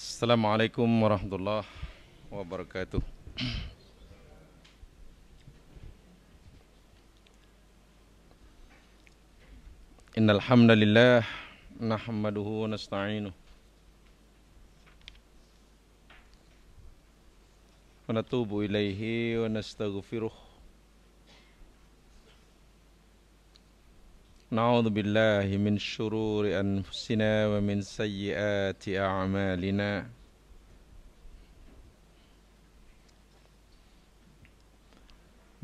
Assalamualaikum warahmatullahi wabarakatuh. Innal hamdalillah nahmaduhu wa nasta'inuhu wa natubu ilaihi wa nastaghfiruh. Na'udzu billahi min syururi anfusina wa min sayyiati a'malina.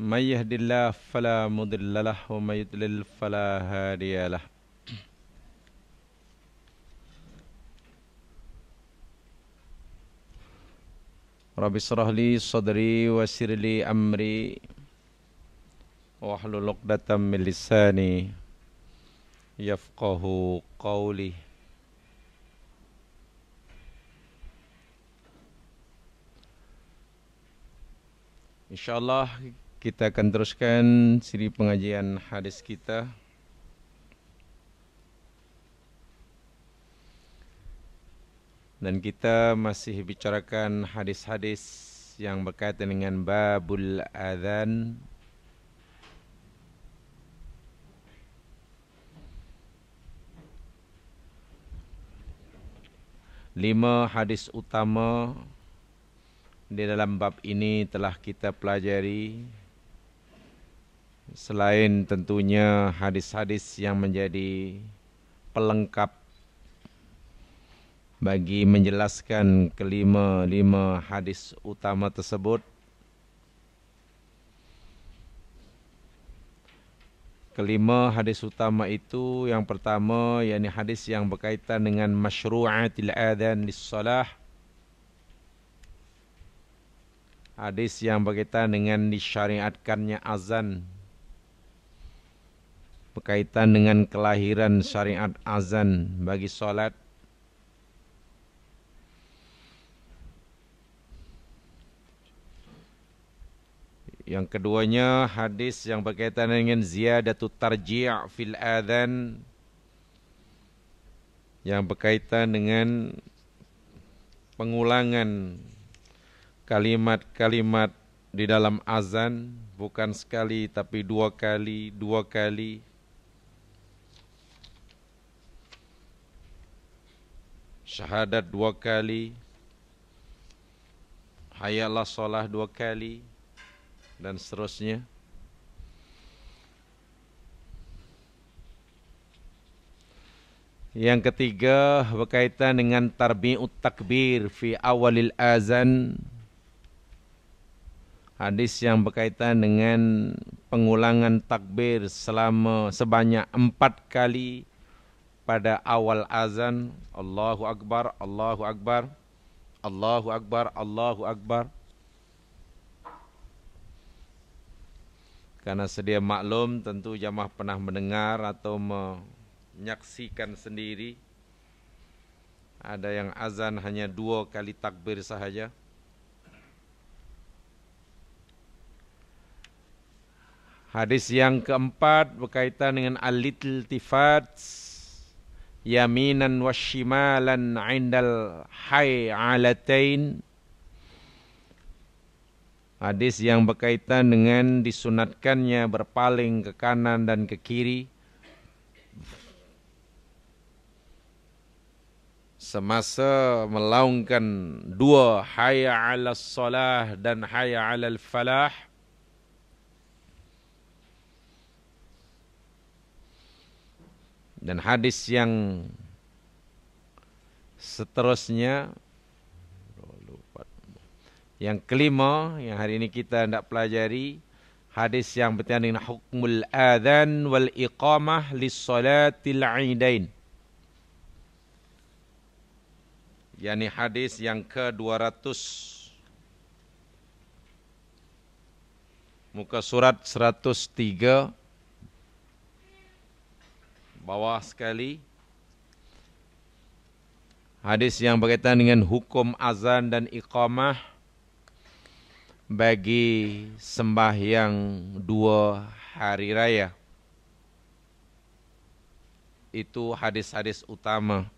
May yahdihillahu fala mudilla lahu wa may yudlil fala hadiya lahu. Rabbi shrah li sadri wa yassir li amri wahlul 'uqdatam min lisani yafqahu qawli. Insyaallah kita akan teruskan siri pengajian hadis kita. Dan kita masih bicarakan hadis-hadis yang berkaitan dengan babul adzan. Lima hadis utama di dalam bab ini telah kita pelajari, selain tentunya hadis-hadis yang menjadi pelengkap bagi menjelaskan kelima hadis utama tersebut. Kelima hadis utama itu, yang pertama yakni hadis yang berkaitan dengan masyru'atil adzan lis-shalah. Hadis yang berkaitan dengan disyariatkannya azan, berkaitan dengan kelahiran syariat azan bagi solat. Yang keduanya hadis yang berkaitan dengan ziyadatut tarji' fil adzan, yang berkaitan dengan pengulangan kalimat-kalimat di dalam azan, bukan sekali tapi dua kali. Syahadat dua kali, hayallah sholah dua kali, dan seterusnya. Yang ketiga berkaitan dengan tarbi'ut takbir fi awalil azan. Hadis yang berkaitan dengan pengulangan takbir sebanyak 4 kali pada awal azan. Allahu Akbar, Allahu Akbar, Allahu Akbar, Allahu Akbar. Karena sedia maklum, tentu jamaah pernah mendengar atau menyaksikan sendiri, ada yang azan hanya 2 kali takbir sahaja. Hadis yang keempat berkaitan dengan al-iltifat yaminan wa shimalan indal hay'alatain. Hadis yang berkaitan dengan disunatkannya berpaling ke kanan dan ke kiri semasa melaungkan 2 hayya 'alas shalah dan hayya 'alal falah. Dan hadis yang seterusnya, yang kelima, yang hari ini kita hendak pelajari, hadis yang berkaitan dengan hukmul adzan wal iqamah lis-salatil 'idain. yakni hadis yang ke-200, muka surat 103, bawah sekali. Hadis yang berkaitan dengan hukum azan dan iqamah bagi sembahyang 2 hari raya. Itu hadis-hadis utama.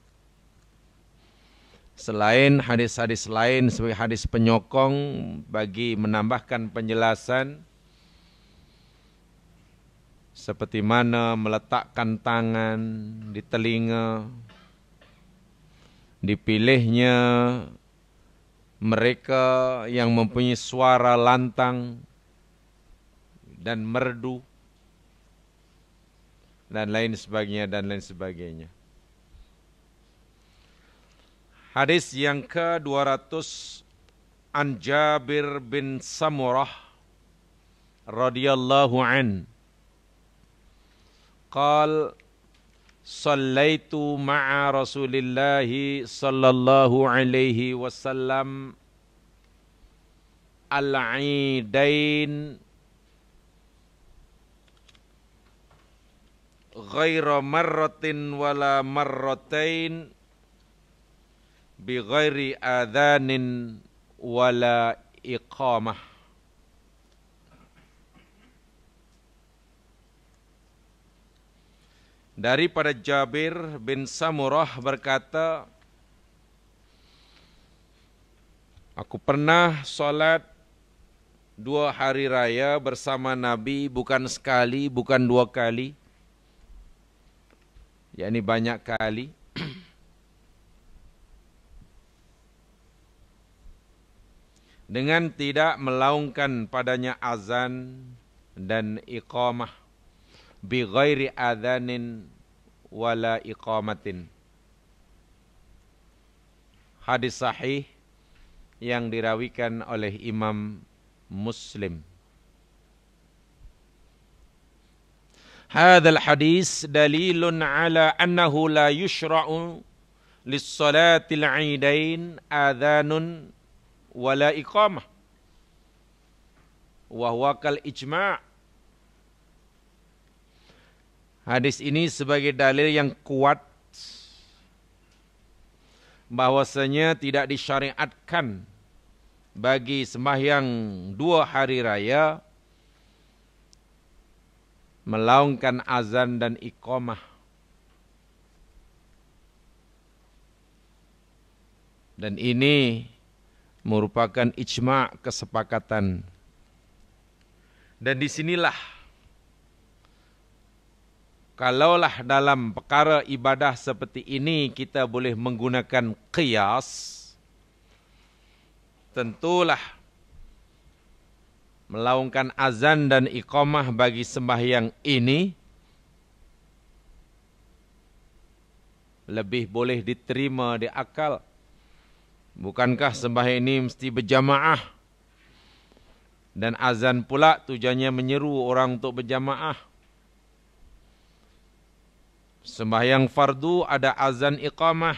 Selain hadis-hadis lain sebagai hadis penyokong bagi menambahkan penjelasan seperti mana meletakkan tangan di telinga, dipilihnya mereka yang mempunyai suara lantang dan merdu dan lain sebagainya. Hadis yang ke-200 an Jabir bin Samurah radhiyallahu an qala sallaitu ma'a Rasulillahi sallallahu alaihi wasallam al-Eidain ghaira marratin wala marratain bi ghairi adhanin wala iqamah. Daripada Jabir bin Samurah berkata, aku pernah solat 2 hari raya bersama Nabi, bukan sekali, bukan 2 kali, yakni banyak kali. Dengan tidak melaungkan padanya azan dan iqamah, bi ghairi adhanin wala iqamatin. Hadis sahih yang dirawikan oleh Imam Muslim. Hadzal hadis dalilun ala annahu la yushra'u lis-salatil 'idain adhanun wala iqamah wa huwa kal ijma'. Hadis ini sebagai dalil yang kuat bahwasanya tidak disyariatkan bagi sembahyang 2 hari raya melaungkan azan dan iqamah. Dan ini merupakan ijma' kesepakatan. Dan disinilah, kalaulah dalam perkara ibadah seperti ini kita boleh menggunakan qiyas, tentulah melaungkan azan dan iqamah bagi sembahyang ini lebih boleh diterima di akal. Bukankah sembahyang ini mesti berjamaah? Dan azan pula tujuannya menyeru orang untuk berjamaah. Sembahyang fardu ada azan iqamah.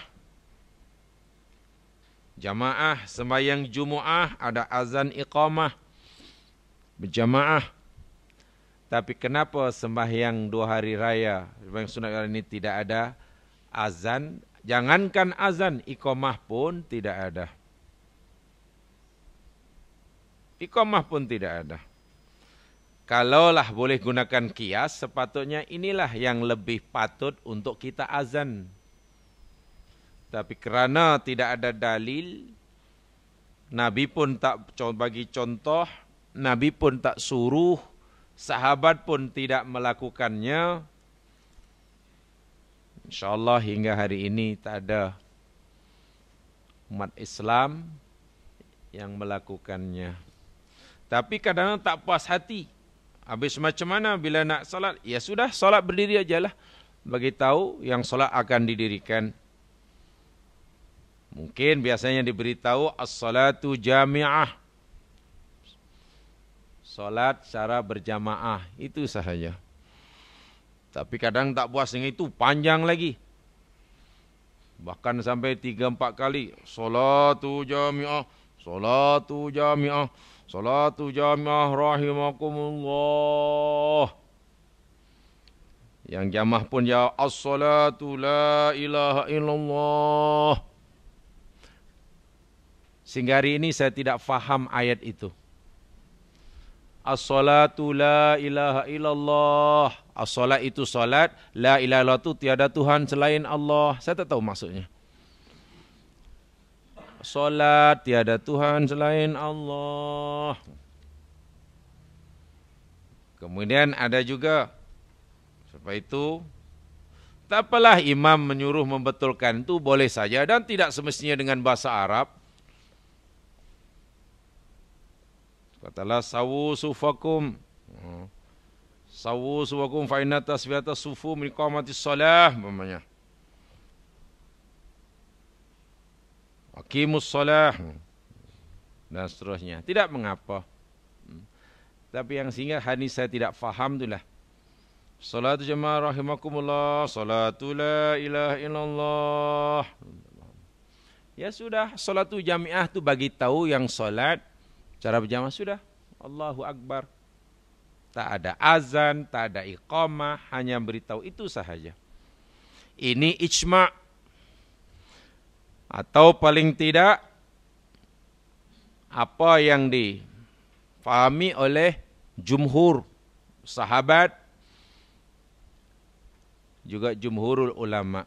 Jamaah sembahyang Jumaah ada azan iqamah. Berjamaah. Tapi kenapa sembahyang 2 hari raya, sembahyang sunat ini tidak ada azan? Jangankan azan, iqamah pun tidak ada. Iqamah pun tidak ada. Kalaulah boleh gunakan qiyas, sepatutnya inilah yang lebih patut untuk kita azan. Tapi kerana tidak ada dalil, Nabi pun tak bagi contoh, Nabi pun tak suruh, sahabat pun tidak melakukannya. InsyaAllah hingga hari ini tak ada umat Islam yang melakukannya. Tapi kadang-kadang tak puas hati. Habis macam mana bila nak solat? Ya sudah, solat berdiri ajalah. Bagi tahu yang solat akan didirikan. Mungkin biasanya diberitahu as-salatu jami'ah. Solat secara berjamaah, itu sahaja. Tapi kadang tak puas dengan itu, panjang lagi. Bahkan sampai 3-4 kali. Salatu jami'ah, salatu jami'ah, salatu jami'ah rahimakumullah. Yang jamaah pun ya as-salatu la ilaha illallah. Sehingga hari ini saya tidak faham ayat itu. As-salatu la ilaha illallah. As-salat itu salat, la ilaha illallah itu tiada Tuhan selain Allah. Saya tak tahu maksudnya. solat tiada Tuhan selain Allah. Kemudian ada juga sebab itu tak apalah imam menyuruh membetulkan itu boleh saja dan tidak semestinya dengan bahasa Arab. Katalah sawu sufakum. Sawu sufakum fa inna tasbihata sufu min iqamatis shalah umpamanya. Aqimus shalah dan seterusnya. Tidak mengapa. Tapi yang sehingga hadis saya tidak faham itulah. Salatu jamaah rahimakumullah, salatu la ilaha illallah. Ya sudah, salatu jamiah tu bagi tahu yang salat cara berjamaah sudah. Allahu Akbar. Tak ada azan, tak ada iqamah, hanya beritahu itu sahaja. Ini ijma' atau paling tidak apa yang difahami oleh jumhur sahabat juga jumhurul ulama.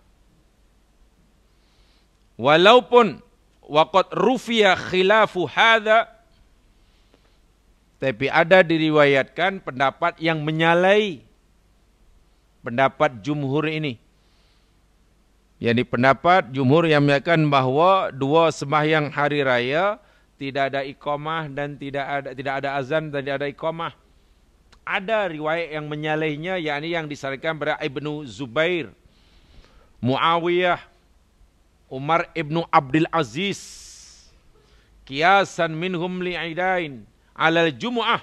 Walaupun waqad rufiya khilafu hadza, tapi ada diriwayatkan pendapat yang menyalahi pendapat jumhur ini. Yang pendapat jumhur yang menyatakan bahawa dua sembahyang hari raya tidak ada iqamah dan tidak ada azan dan tidak ada iqamah. Ada riwayat yang menyalahinya, yakni yang disarikan pada Ibnu Zubair, Muawiyah, Umar Ibnu Abdul Aziz, kiasan minhum li'idain alal jumu'ah,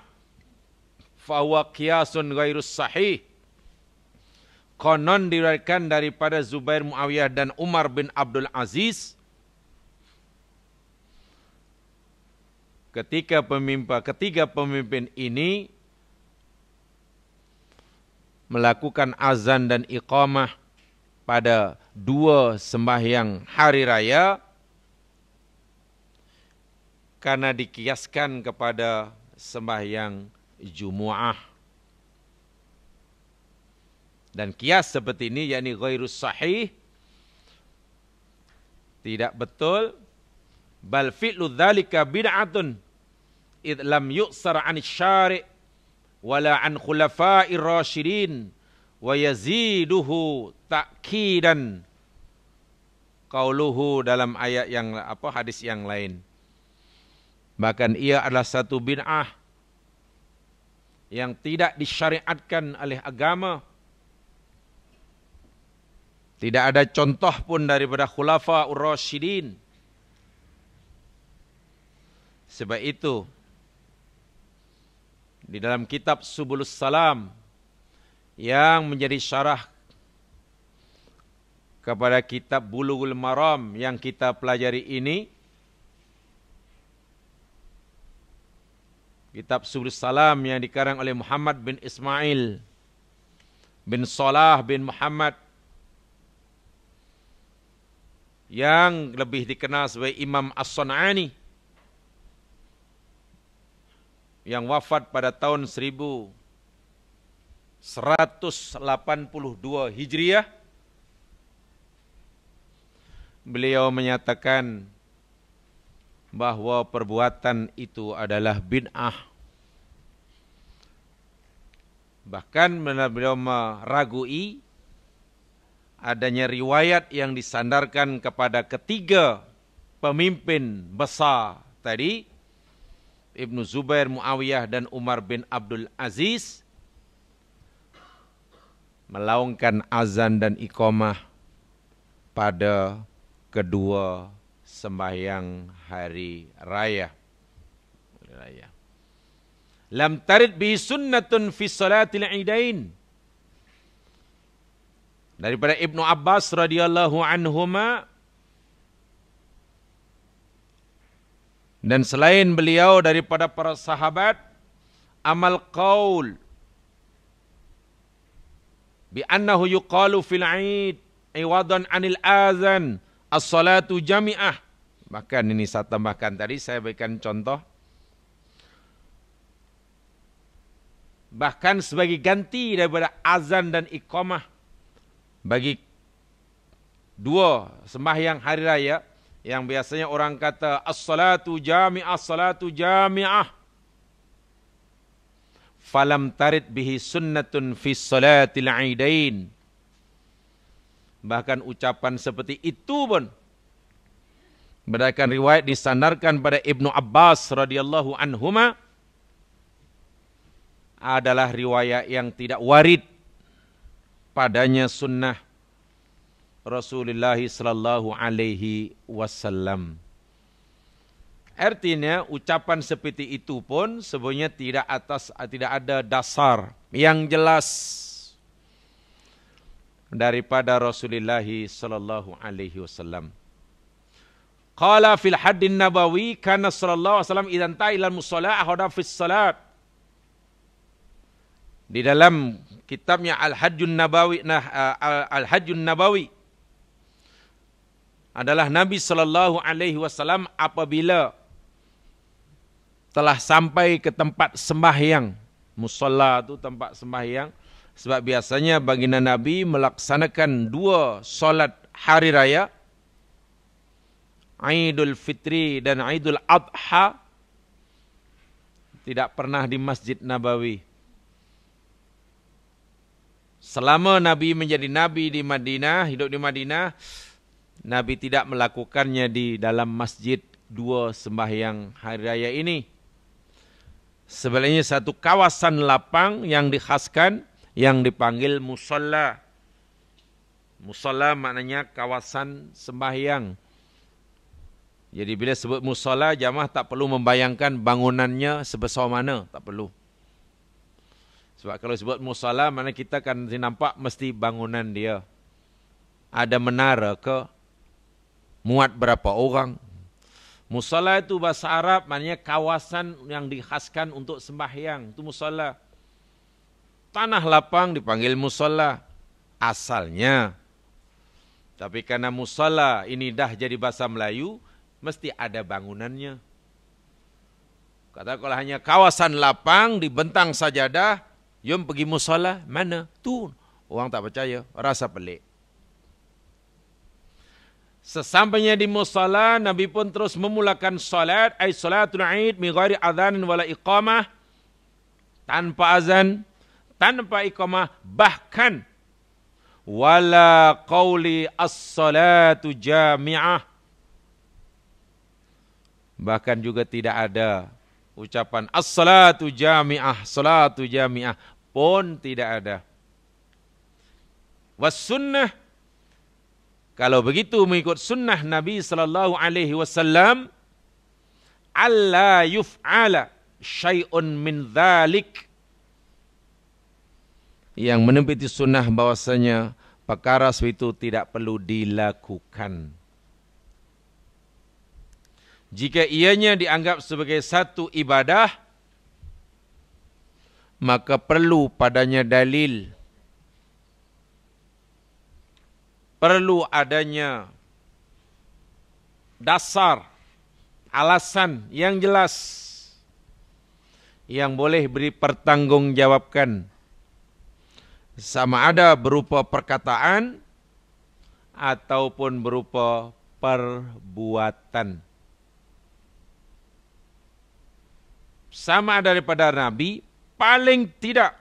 fahuwa kiasun ghairus sahih. Konon diriwayatkan daripada Zubair, Muawiyah dan Umar bin Abdul Aziz, ketiga pemimpin ini melakukan azan dan iqamah pada dua sembahyang hari raya karena dikiaskan kepada sembahyang Jumu'ah. Dan kias seperti ini, yakni ghairus sahih, tidak betul. Bal fi'lu dzalika bid'atun id lam yu'sar 'anil syari' wala an khulafa'ir rasyidin wa yaziduhu ta'kidan qauluhu dalam ayat yang hadis yang lain. Bahkan ia adalah satu bid'ah yang tidak disyariatkan oleh agama. Tidak ada contoh pun daripada khulafa'ur rasyidin. Sebab itu di dalam kitab Subulus Salam yang menjadi syarah kepada kitab Bulughul Maram yang kita pelajari ini, kitab Subulus Salam yang dikarang oleh Muhammad bin Ismail bin Salah bin Muhammad yang lebih dikenal sebagai Imam As-Sun'ani, yang wafat pada tahun 1182 Hijriah. Beliau menyatakan bahwa perbuatan itu adalah bid'ah. Bahkan beliau meragui adanya riwayat yang disandarkan kepada ketiga pemimpin besar tadi, Ibnu Zubair, Muawiyah dan Umar bin Abdul Aziz, melaungkan azan dan iqamah pada kedua sembahyang hari raya. Lam tarid bi sunnatun fi salatil idain. Daripada Ibnu Abbas radhiyallahu anhuma, dan selain beliau daripada para sahabat, amal qaul bi annahu yuqalu fil 'id iwadan 'anil azan as-salatu jami'ah. Bahkan ini saya tambahkan tadi, saya berikan contoh. Bahkan sebagai ganti daripada azan dan iqamah bagi dua sembahyang hari raya, Yang biasanya orang kata as-salatu jami'ah, as-salatu jami'ah. Falam tarid bihi sunnatun fi salatil aidain. Bahkan ucapan seperti itu pun berdasarkan riwayat disandarkan pada Ibnu Abbas radhiyallahu anhuma adalah riwayat yang tidak warid padanya sunnah Rasulullah sallallahu alaihi wasallam. Artinya ucapan seperti itu pun sebenarnya tidak ada dasar yang jelas daripada Rasulullah sallallahu alaihi wasallam. Qala fil haddin nabawi kana sallallahu alaihi wasallam idzan ta'ila al-musalla ahada fis salat. Di dalam kitabnya Al-Hajjun Nabawi, Al-Hajjun Nabawi adalah Nabi sallallahu alaihi wasallam apabila telah sampai ke tempat sembahyang. Musalla itu tempat sembahyang. Sebab biasanya baginda Nabi melaksanakan 2 solat hari raya, Aidul Fitri dan Aidul Adha, tidak pernah di Masjid Nabawi. Selama Nabi menjadi Nabi di Madinah, hidup di Madinah, Nabi tidak melakukannya di dalam masjid 2 sembahyang hari raya ini. Sebenarnya satu kawasan lapang yang dikhaskan, yang dipanggil musalla. Musalla maknanya kawasan sembahyang. Jadi bila sebut musalla, jamaah tak perlu membayangkan bangunannya sebesar mana, tak perlu. Sebab kalau sebut musalla, mana kita akan nampak mesti bangunan dia. Ada menara ke, muat berapa orang. Musalla itu bahasa Arab, maknanya kawasan yang dikhaskan untuk sembahyang. Itu musalla. Tanah lapang dipanggil musalla asalnya. Tapi karena musalla ini dah jadi bahasa Melayu, mesti ada bangunannya. Kata kalau hanya kawasan lapang dibentang sajadah, jom pergi musalla, mana? Tu. Orang tak percaya, rasa pelik. Sesampainya di musalla, Nabi pun terus memulakan salat, ay salatul Aid mi ghairi adzanin wala iqamah, tanpa azan, tanpa iqamah, bahkan wala qauli as-salatu jami'ah. Bahkan juga tidak ada ucapan as-salatu jami'ah, salatu jami'ah pun tidak ada. Was sunnah, kalau begitu mengikut sunnah Nabi sallallahu alaihi wasallam, alla yuf'ala syai'un min dzalik, yang menempiti sunnah bahwasanya perkara itu tidak perlu dilakukan. Jika ianya dianggap sebagai satu ibadah, maka perlu padanya dalil. Perlu adanya dasar, alasan yang jelas, yang boleh beri pertanggungjawabkan. Sama ada berupa perkataan ataupun berupa perbuatan. Sama daripada Nabi, paling tidak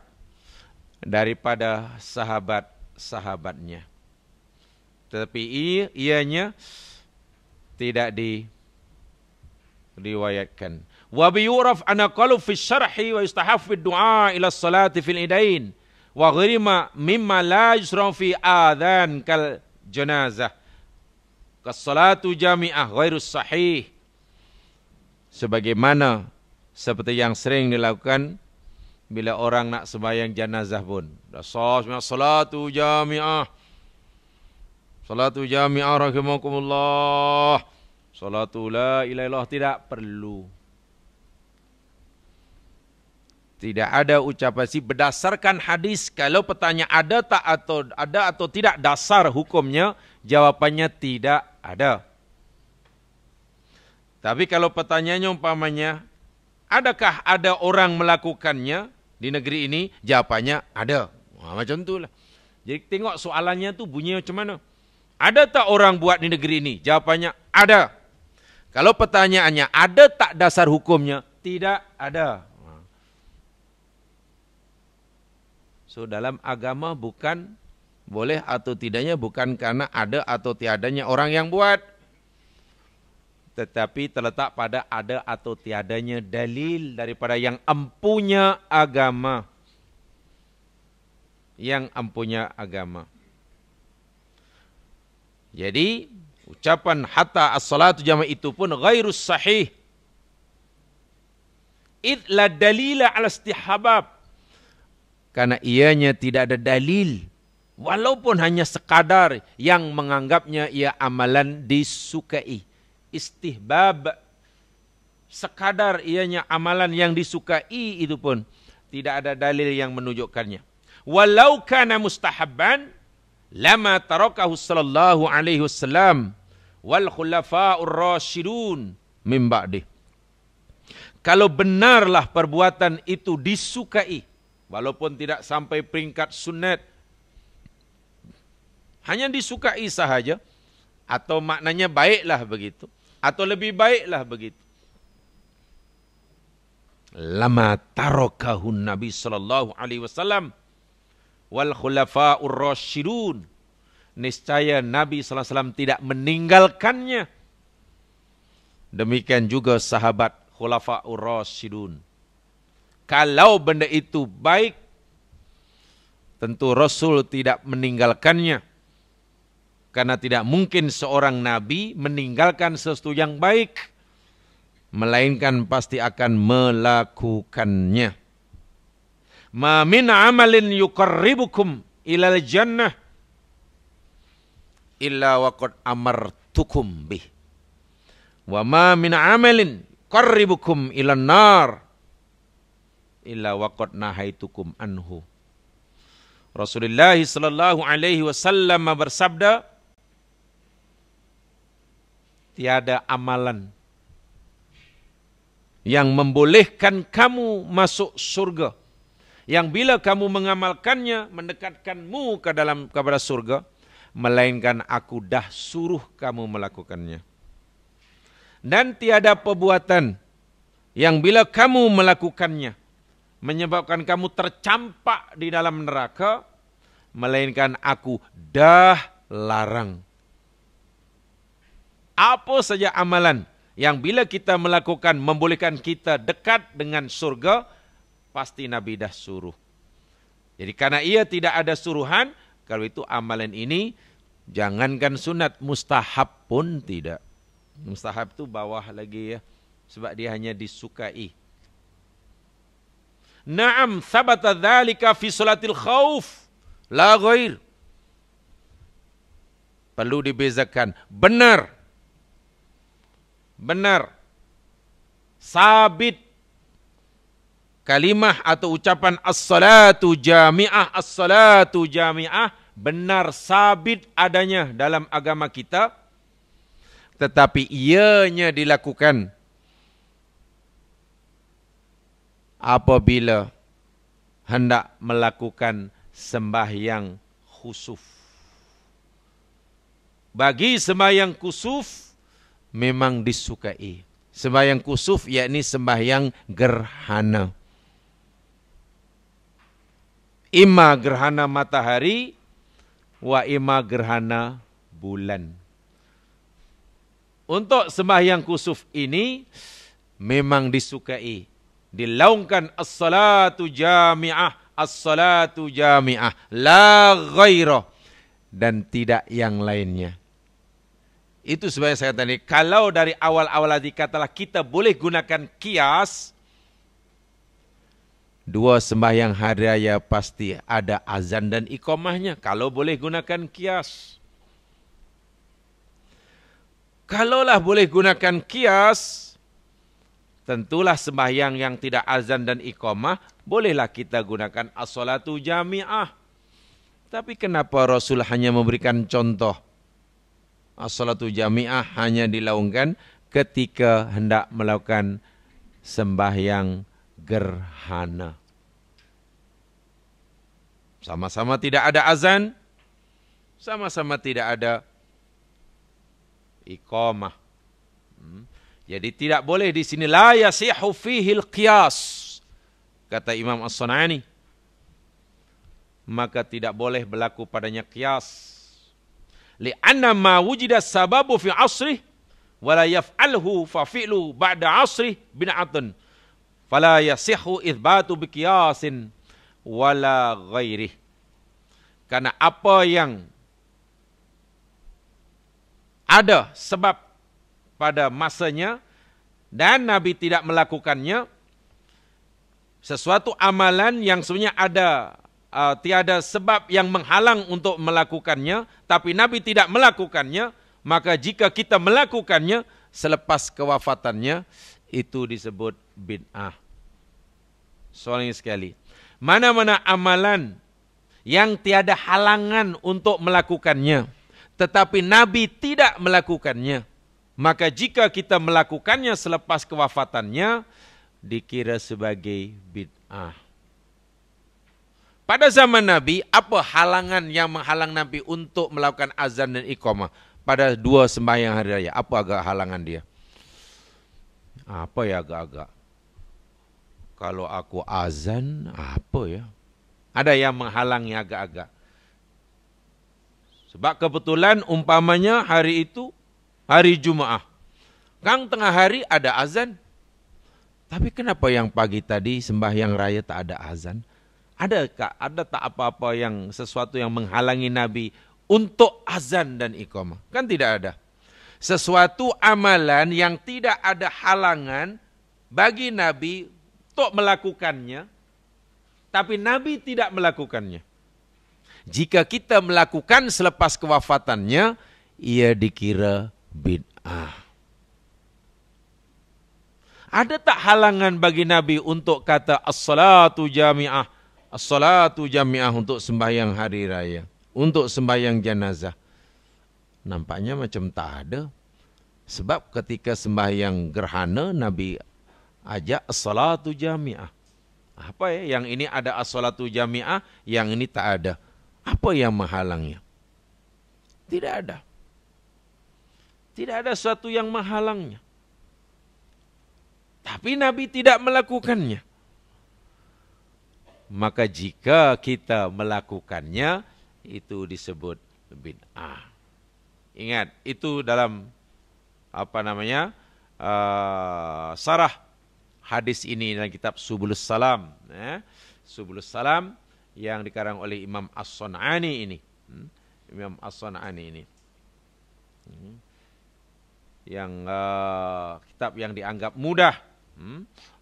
daripada sahabat-sahabatnya. Tetapi ianya tidak diriwayatkan. Wa biyuraf ana qalu fi syarhi wa yustahaf fi du'a ila salati fil idain wa ghirima mimma la yusra fi adhan kal janazah kas salatu jami'ah ghairus sahih, sebagaimana seperti yang sering dilakukan bila orang nak sembahyang jenazah pun. Salatu jami'ah, salatu jami'ah rahimakumullah, salatu la ilaha illallah, tidak perlu. Tidak ada ucapan berdasarkan hadis. Kalau pertanyaan ada atau tidak dasar hukumnya, jawapannya tidak ada. Tapi kalau pertanyaannya umpamanya, adakah ada orang melakukannya di negeri ini? Jawapannya ada. Macam itulah. Jadi tengok soalannya tu bunyi macam mana. Ada tak orang buat di negeri ini? Jawabannya ada. Kalau pertanyaannya ada tak dasar hukumnya? Tidak ada. So dalam agama bukan boleh atau tidaknya bukan karena ada atau tiadanya orang yang buat. Tetapi terletak pada ada atau tiadanya dalil daripada yang empunya agama. Yang empunya agama. Jadi ucapan hatta as-salatu jama' itu pun ghairus sahih. Id la dalila ala istihabab. Karena ianya tidak ada dalil. Walaupun hanya sekadar yang menganggapnya ia amalan disukai. Istihbab. Sekadar ianya amalan yang disukai itu pun tidak ada dalil yang menunjukkannya. Walau kana mustahabban lama tarakahu sallallahu alaihi wasallam wal khulafa'ur rasyidun min ba'dih. Kalau benarlah perbuatan itu disukai, walaupun tidak sampai peringkat sunat, hanya disukai sahaja, atau maknanya baiklah begitu, atau lebih baiklah begitu. Lama tarakahun Nabi sallallahu alaihi wasallam wal khulafa'ur rasyidun. Niscaya Nabi sallallahu alaihi wasallam tidak meninggalkannya. Demikian juga sahabat khulafa'ur rasyidun. Kalau benda itu baik, tentu Rasul tidak meninggalkannya. Karena tidak mungkin seorang Nabi meninggalkan sesuatu yang baik, melainkan pasti akan melakukannya. Ma min amalin yuqarribukum ilal jannah illa waqad amartukum bih. Wa ma min amalin yuqarribukum ilan nar illa waqad nahaitukum anhu. Rasulullah sallallahu alaihi wasallam bersabda, tiada amalan yang membolehkan kamu masuk surga, yang bila kamu mengamalkannya mendekatkanmu kepada surga, melainkan aku dah suruh kamu melakukannya. Dan tiada perbuatan yang bila kamu melakukannya menyebabkan kamu tercampak di dalam neraka, melainkan aku dah larang. Apa saja amalan yang bila kita melakukan membolehkan kita dekat dengan surga, pasti Nabi dah suruh. Jadi karena ia tidak ada suruhan, kalau itu amalan ini, jangankan sunat, mustahab pun tidak. Mustahab itu bawah lagi ya, sebab dia hanya disukai. Naam thabata dzalika fi salatil khauf la ghair. Perlu dibezakan, benar, sabit kalimah atau ucapan as-salatu jami'ah, benar sabit adanya dalam agama kita, tetapi ianya dilakukan apabila hendak melakukan sembahyang khusuf. Bagi sembahyang khusuf memang disukai. Sembahyang kusuf yakni sembahyang gerhana. Ima gerhana matahari wa ima gerhana bulan. Untuk sembahyang kusuf ini memang disukai. Dilaungkan as-salatu jami'ah, la ghairah, dan tidak yang lainnya. Itu sebenarnya saya tadi, kalau dari awal-awal dikatalah kita boleh gunakan kias, dua sembahyang hari raya pasti ada azan dan iqamahnya, kalau boleh gunakan kias. Kalaulah boleh gunakan kias, tentulah sembahyang yang tidak azan dan iqamah, bolehlah kita gunakan as-salatu jami'ah. Tapi kenapa Rasul hanya memberikan contoh? As-salatu jami'ah hanya dilaungkan ketika hendak melakukan sembahyang gerhana. Sama-sama tidak ada azan, sama-sama tidak ada iqamah. Jadi tidak boleh di sini la yasihu fihil qiyas, kata Imam As-San'ani. Maka tidak boleh berlaku padanya qiyas. Li'anna ma wujida sababu fi asrih wala yaf'alhu fa fi'lu ba'da asrih bin'atun. Fala yasihu itsbatu biqiyasin wala ghairih. Karena apa yang ada sebab pada masanya dan Nabi tidak melakukannya, sesuatu amalan yang sebenarnya ada tiada sebab yang menghalang untuk melakukannya, tapi Nabi tidak melakukannya, maka jika kita melakukannya selepas kewafatannya, itu disebut bid'ah. Soalnya sekali, mana-mana amalan yang tiada halangan untuk melakukannya, tetapi Nabi tidak melakukannya, maka jika kita melakukannya selepas kewafatannya, dikira sebagai bid'ah. Pada zaman Nabi, apa halangan yang menghalang Nabi untuk melakukan azan dan iqamah pada 2 sembahyang hari raya? Apa agak halangan dia? Apa ya agak-agak? Kalau aku azan, apa ya? Ada yang menghalangi agak-agak. Sebab kebetulan umpamanya hari itu hari Jumaah. Kang tengah hari ada azan. Tapi kenapa yang pagi tadi sembahyang raya tak ada azan? Ada tak apa-apa yang sesuatu yang menghalangi Nabi untuk azan dan iqamah? Kan tidak ada. Sesuatu amalan yang tidak ada halangan bagi Nabi untuk melakukannya, tapi Nabi tidak melakukannya. Jika kita melakukan selepas kewafatannya, ia dikira bid'ah. Ada tak halangan bagi Nabi untuk kata as-salatu jami'ah? As-salatu jami'ah untuk sembahyang hari raya, untuk sembahyang jenazah. Nampaknya macam tak ada. Sebab ketika sembahyang gerhana, Nabi ajak as-salatu jami'ah. Apa ya? Yang ini ada as-salatu jami'ah, yang ini tak ada. Apa yang menghalangnya? Tidak ada. Tidak ada sesuatu yang menghalangnya. Tapi Nabi tidak melakukannya. Maka jika kita melakukannya, itu disebut bid'ah. Ingat, itu dalam sarah hadis ini dalam kitab Subulus Salam. Subulus Salam yang dikarang oleh Imam As-San'ani ini. Imam As-San'ani ini. Yang kitab yang dianggap mudah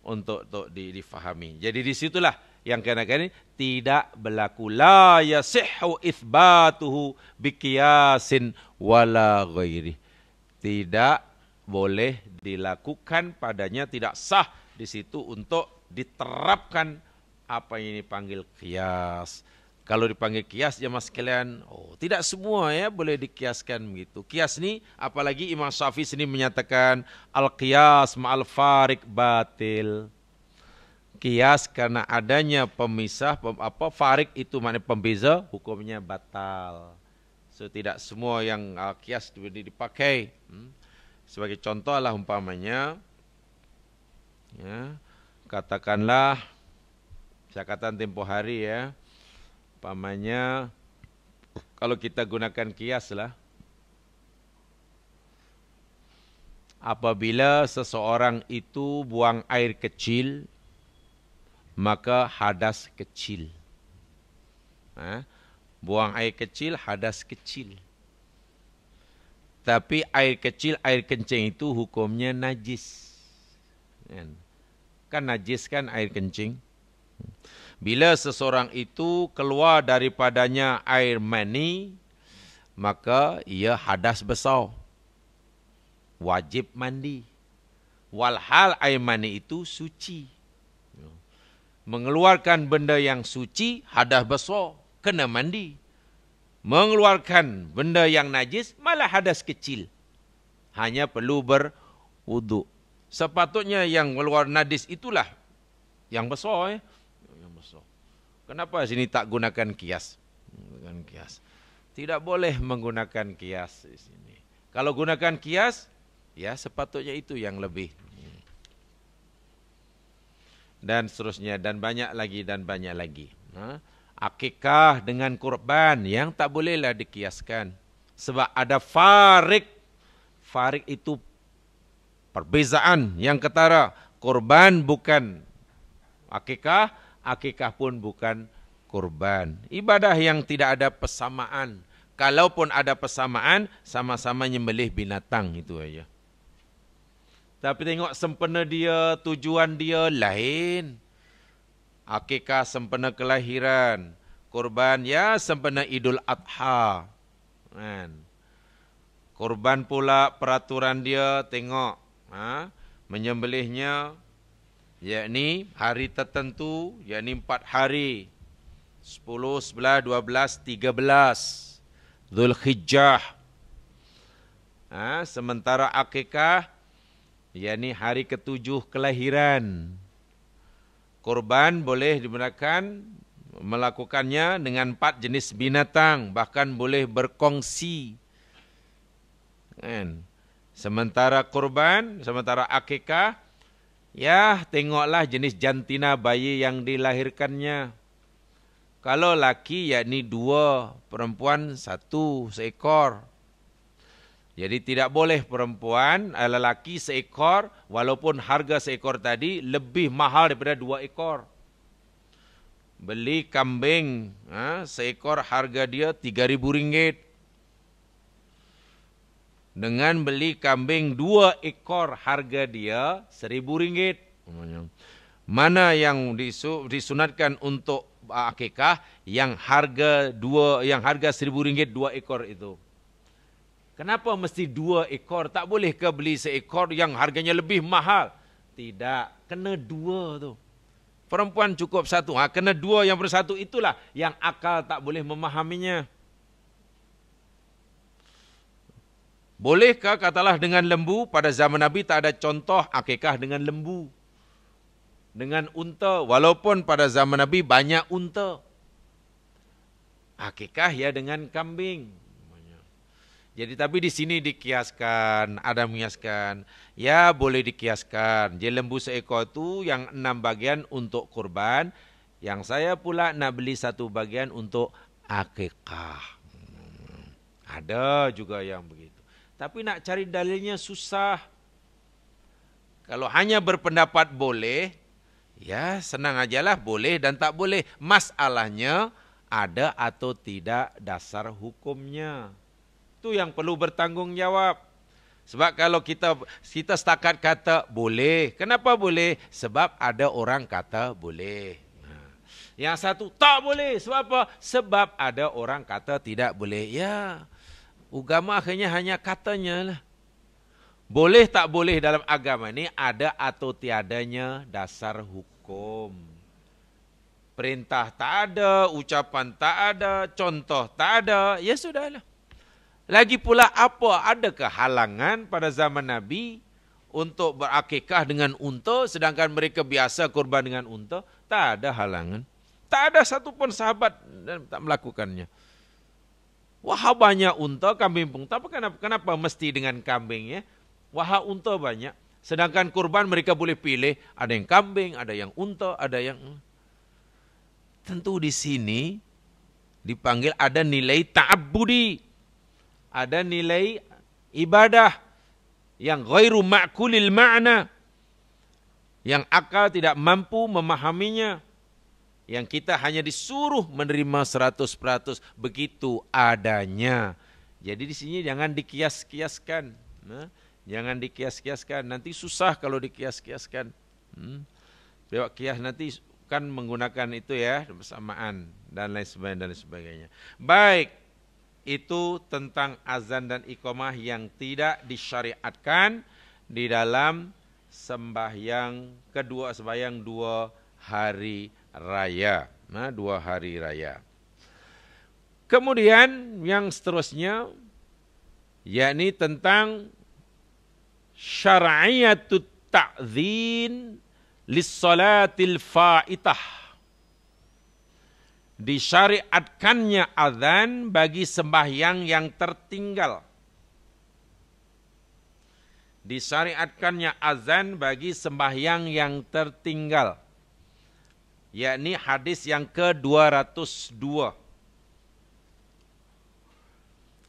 untuk difahami. Jadi disitulah yang kena-kena tidak berlaku la yasihhu itsbatuhu biqiyasin wala ghairi. Tidak boleh dilakukan padanya, tidak sah di situ untuk diterapkan apa yang dipanggil qiyas. Kalau dipanggil qiyas jemaah sekalian, tidak semua ya boleh dikiaskan begitu. Qiyas ni apalagi Imam Syafi'i sini menyatakan al-qiyas ma'al farik batil. Qiyas karena adanya pemisah, farik itu maknanya pembeza, hukumnya batal. So tidak semua yang qiyas dipakai. Sebagai contoh lah umpamanya, ya, katakanlah, saya katakan tempoh hari ya, umpamanya kalau kita gunakan qiyas lah, apabila seseorang itu buang air kecil, maka hadas kecil. Buang air kecil, hadas kecil. Tapi air kecil, air kencing itu hukumnya najis. Kan najis kan air kencing. Bila seseorang itu keluar daripadanya air mani, maka ia hadas besar. Wajib mandi. Walhal air mani itu suci. Mengeluarkan benda yang suci, hadas besar, kena mandi. Mengeluarkan benda yang najis, malah hadas kecil. Hanya perlu berwuduk. Sepatutnya yang keluar najis itulah yang besar. Yang besar. Kenapa sini tak gunakan qiyas? Tidak boleh menggunakan qiyas di sini. Kalau gunakan kias, ya sepatutnya itu yang lebih. Dan seterusnya, dan banyak lagi, dan banyak lagi. Akikah dengan kurban yang tak bolehlah dikiaskan. Sebab ada farik. Farik itu perbezaan yang ketara. Kurban bukan akikah, akikah pun bukan kurban. Ibadah yang tidak ada persamaan. Kalaupun ada persamaan, sama-sama nyembelih binatang itu aja. Tapi tengok sempena dia, tujuan dia lain. Akikah sempena kelahiran. Kurban ya sempena Idul Adha. Kan? Kurban pula peraturan dia tengok. Menyembelihnya yakni hari tertentu, yakni 4 hari. 10, 11, 12, 13. Zulhijjah. Sementara akikah, yakni hari ke-7 kelahiran. Kurban boleh digunakan, melakukannya dengan 4 jenis binatang, bahkan boleh berkongsi. Sementara kurban, sementara akikah, ya tengoklah jenis jantina bayi yang dilahirkannya. Kalau laki yakni 2, perempuan 1 seekor. Jadi tidak boleh perempuan, lelaki seekor, walaupun harga seekor tadi lebih mahal daripada 2 ekor. Beli kambing, seekor harga dia Rp3.000. Dengan beli kambing 2 ekor harga dia Rp1.000. Mana yang disunatkan untuk akikah yang harga Rp1.000 2 ekor itu? Kenapa mesti 2 ekor? Tak boleh ke beli seekor yang harganya lebih mahal? Tidak, kena 2 tu. Perempuan cukup 1, kena 2 yang bersatu, itulah yang akal tak boleh memahaminya. Bolehkah katalah dengan lembu? Pada zaman Nabi tak ada contoh akikah dengan lembu. Dengan unta, walaupun pada zaman Nabi banyak unta. Akikah ya dengan kambing. Jadi tapi di sini dikiaskan, ada mengiaskan. Ya boleh dikiaskan. Jadi lembu seekor itu yang 6 bagian untuk kurban. Yang saya pula nak beli 1 bagian untuk akikah. Ada juga yang begitu. Tapi nak cari dalilnya susah. Kalau hanya berpendapat boleh, ya senang ajalah boleh dan tak boleh. Masalahnya ada atau tidak dasar hukumnya. Itu yang perlu bertanggungjawab. Sebab kalau kita setakat kata boleh. Kenapa boleh? Sebab ada orang kata boleh. Yang satu tak boleh. Sebab apa? Sebab ada orang kata tidak boleh. Ya, agama akhirnya hanya katanya lah. Boleh tak boleh dalam agama ini ada atau tiadanya dasar hukum. Perintah tak ada, ucapan tak ada, contoh tak ada. Ya sudahlah. Lagi pula apa? Adakah halangan pada zaman Nabi untuk berakikah dengan unta sedangkan mereka biasa kurban dengan unta? Tak ada halangan. Tak ada satu pun sahabat yang tak melakukannya. Wah banyak unta, kambing pun. Tapi kenapa mesti dengan kambing ya? Wah unta banyak. Sedangkan kurban mereka boleh pilih. Ada yang kambing, ada yang unta, ada yang... Tentu di sini dipanggil ada nilai ta'abbudi. Ada nilai ibadah yang ghairu ma'kulil ma'na. Yang akal tidak mampu memahaminya. Yang kita hanya disuruh menerima 100%. Begitu adanya. Jadi di sini jangan dikias-kiaskan. Jangan dikias-kiaskan. Nanti susah kalau dikias-kiaskan. Lewat kias nanti kan menggunakan itu ya. Bersamaan dan lain sebagainya. Baik. Itu tentang azan dan iqamah yang tidak disyariatkan di dalam sembahyang 2 hari raya. 2 hari raya. Kemudian yang seterusnya yakni tentang syar'iyatut ta'dzin lis-salatil fa'itah. Disyariatkannya azan bagi sembahyang yang tertinggal. disyariatkannya azan bagi sembahyang yang tertinggal. Yakni hadis yang ke-202.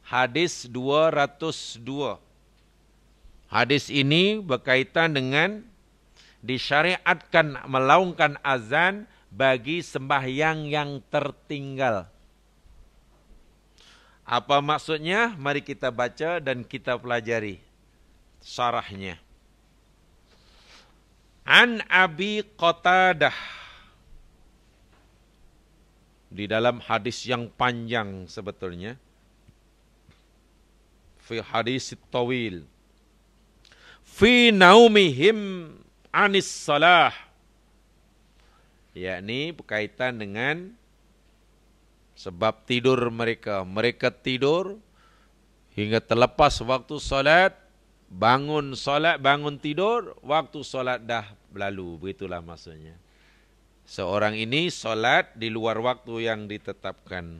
Hadis 202. Hadis ini berkaitan dengan disyariatkan melaungkan azan bagi sembahyang yang tertinggal. Apa maksudnya? Mari kita baca dan kita pelajari syarahnya. An Abi Qatadah. Di dalam hadis yang panjang sebetulnya. Fi hadis tawil. Fi naumihim anis salah. Yakni berkaitan dengan sebab tidur mereka. Mereka tidur hingga terlepas waktu solat, bangun solat, bangun tidur, waktu solat dah berlalu. Begitulah maksudnya. Seorang ini solat di luar waktu yang ditetapkan.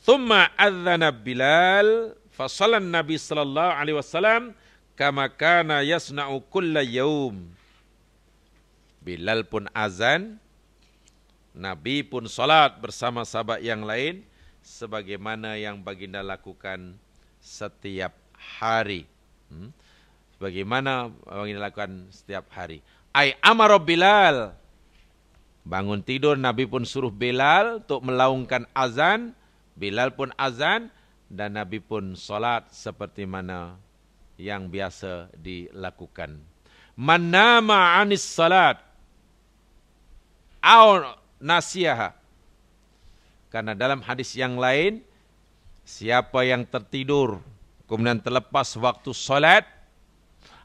Thumma adzana Bilal, fasalan Nabi sallallahu alaihi wasallam kama kana yasna'u kulla yaum. Bilal pun azan, Nabi pun salat bersama sahabat yang lain sebagaimana yang baginda lakukan setiap hari. Sebagaimana baginda lakukan setiap hari. Ai amara Bilal. Bangun tidur Nabi pun suruh Bilal untuk melaungkan azan. Bilal pun azan dan Nabi pun salat seperti mana yang biasa dilakukan. Man nama anis salat au nasiyaha. Karena dalam hadis yang lain, siapa yang tertidur kemudian terlepas waktu solat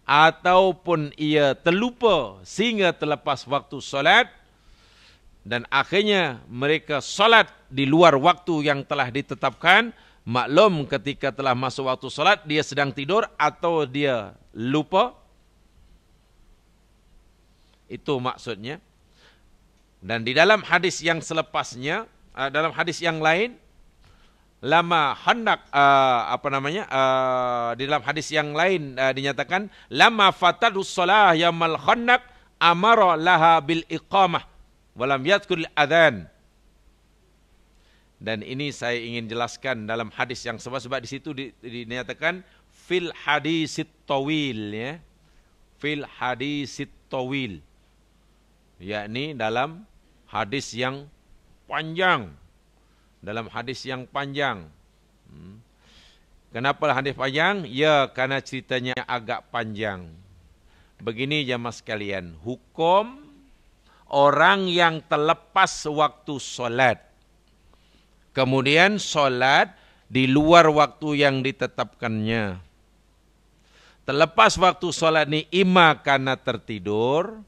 ataupun ia terlupa sehingga terlepas waktu solat dan akhirnya mereka solat di luar waktu yang telah ditetapkan, maklum ketika telah masuk waktu solat dia sedang tidur atau dia lupa. Itu maksudnya. Dan di dalam hadis yang selepasnya, dalam hadis yang lain, lama hendak di dalam hadis yang lain dinyatakan lama fatadus shalah yaumul khandaq amara laha bil iqamah walam yadhkur adzan. Dan ini saya ingin jelaskan dalam hadis yang sebab di situ dinyatakan fil hadisit tawil, ya. Fil hadisit tawil. Yakni dalam hadis yang panjang. Dalam hadis yang panjang. Kenapa hadis panjang? Ya, karena ceritanya agak panjang. Begini jamaah sekalian, hukum orang yang terlepas waktu solat, kemudian solat di luar waktu yang ditetapkannya. Terlepas waktu solat ini ima karena tertidur,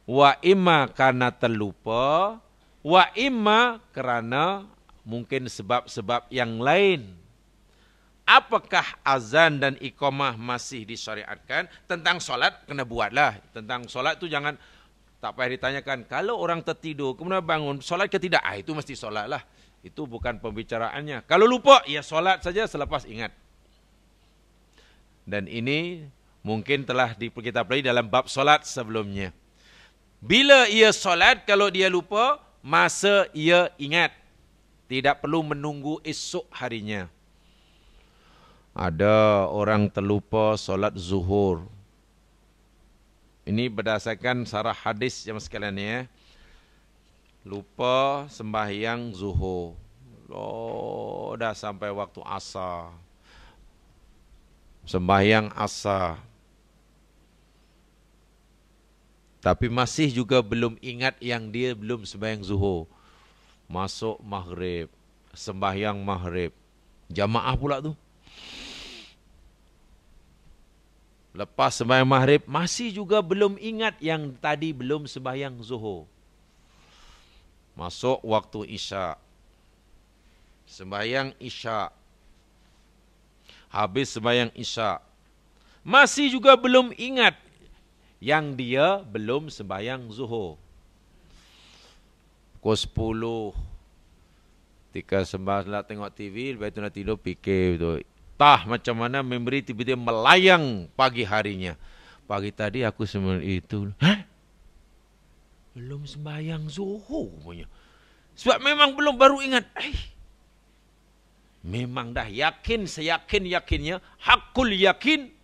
wa imma karena terlupa, wa imma karena mungkin sebab-sebab yang lain. Apakah azan dan iqamah masih disyariatkan? Tentang solat kena buatlah. Tentang solat itu jangan tak payah ditanyakan. Kalau orang tertidur kemudian bangun, solat ke tidak? Itu mesti solat lah. Itu bukan pembicaraannya. Kalau lupa, ya solat saja selepas ingat. Dan ini mungkin telah kita pelajari dalam bab solat sebelumnya. Bila ia solat, kalau dia lupa, masa ia ingat. Tidak perlu menunggu esok harinya. Ada orang terlupa solat zuhur. Ini berdasarkan sarah hadis yang sekalian ya. Lupa sembahyang zuhur. Dah sampai waktu asar. Sembahyang asar. Tapi masih juga belum ingat yang dia belum sembahyang zuhur. Masuk maghrib. Sembahyang maghrib. Jamaah pula tu. Lepas sembahyang maghrib, masih juga belum ingat yang tadi belum sembahyang zuhur. Masuk waktu isya. Sembahyang isya. Habis sembahyang isya. Masih juga belum ingat yang dia belum sembahyang zuhur. Pukul 10. Ketika sembahyang tengok TV, lepas itu nak tidur fikir betul. Entah macam mana memori tiba-tiba melayang pagi harinya. Pagi tadi aku sebenarnya itu. Belum sembahyang zuhur punya. Sebab memang belum, baru ingat. Memang dah yakin, seyakin-yakinnya, hakul yakin.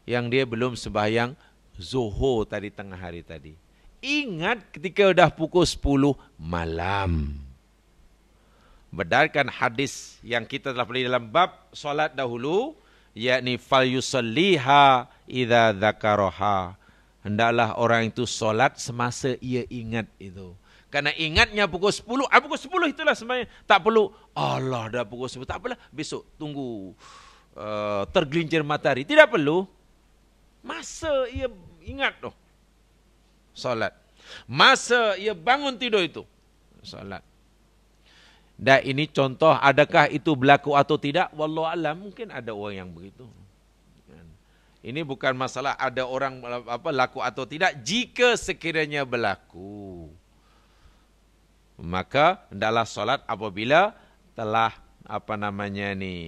Yang dia belum sembahyang zuhur tadi tengah hari tadi. Ingat ketika dah pukul 10 malam. Berdasarkan hadis yang kita telah pelajari dalam bab solat dahulu, yakni fal yusalliha idza dzakaraha. Hendaklah orang itu solat semasa ia ingat itu. Karena ingatnya pukul 10, pukul 10 itulah sebenarnya. Tak perlu, Allah dah pukul 10, tak apalah, besok tunggu tergelincir matahari. Tidak perlu. Masa ia ingat tu, solat. Masa ia bangun tidur itu, solat. Dan ini contoh, adakah itu berlaku atau tidak? Wallahu alam, mungkin ada orang yang begitu. Ini bukan masalah ada orang laku atau tidak. Jika sekiranya berlaku, maka hendaklah solat apabila telah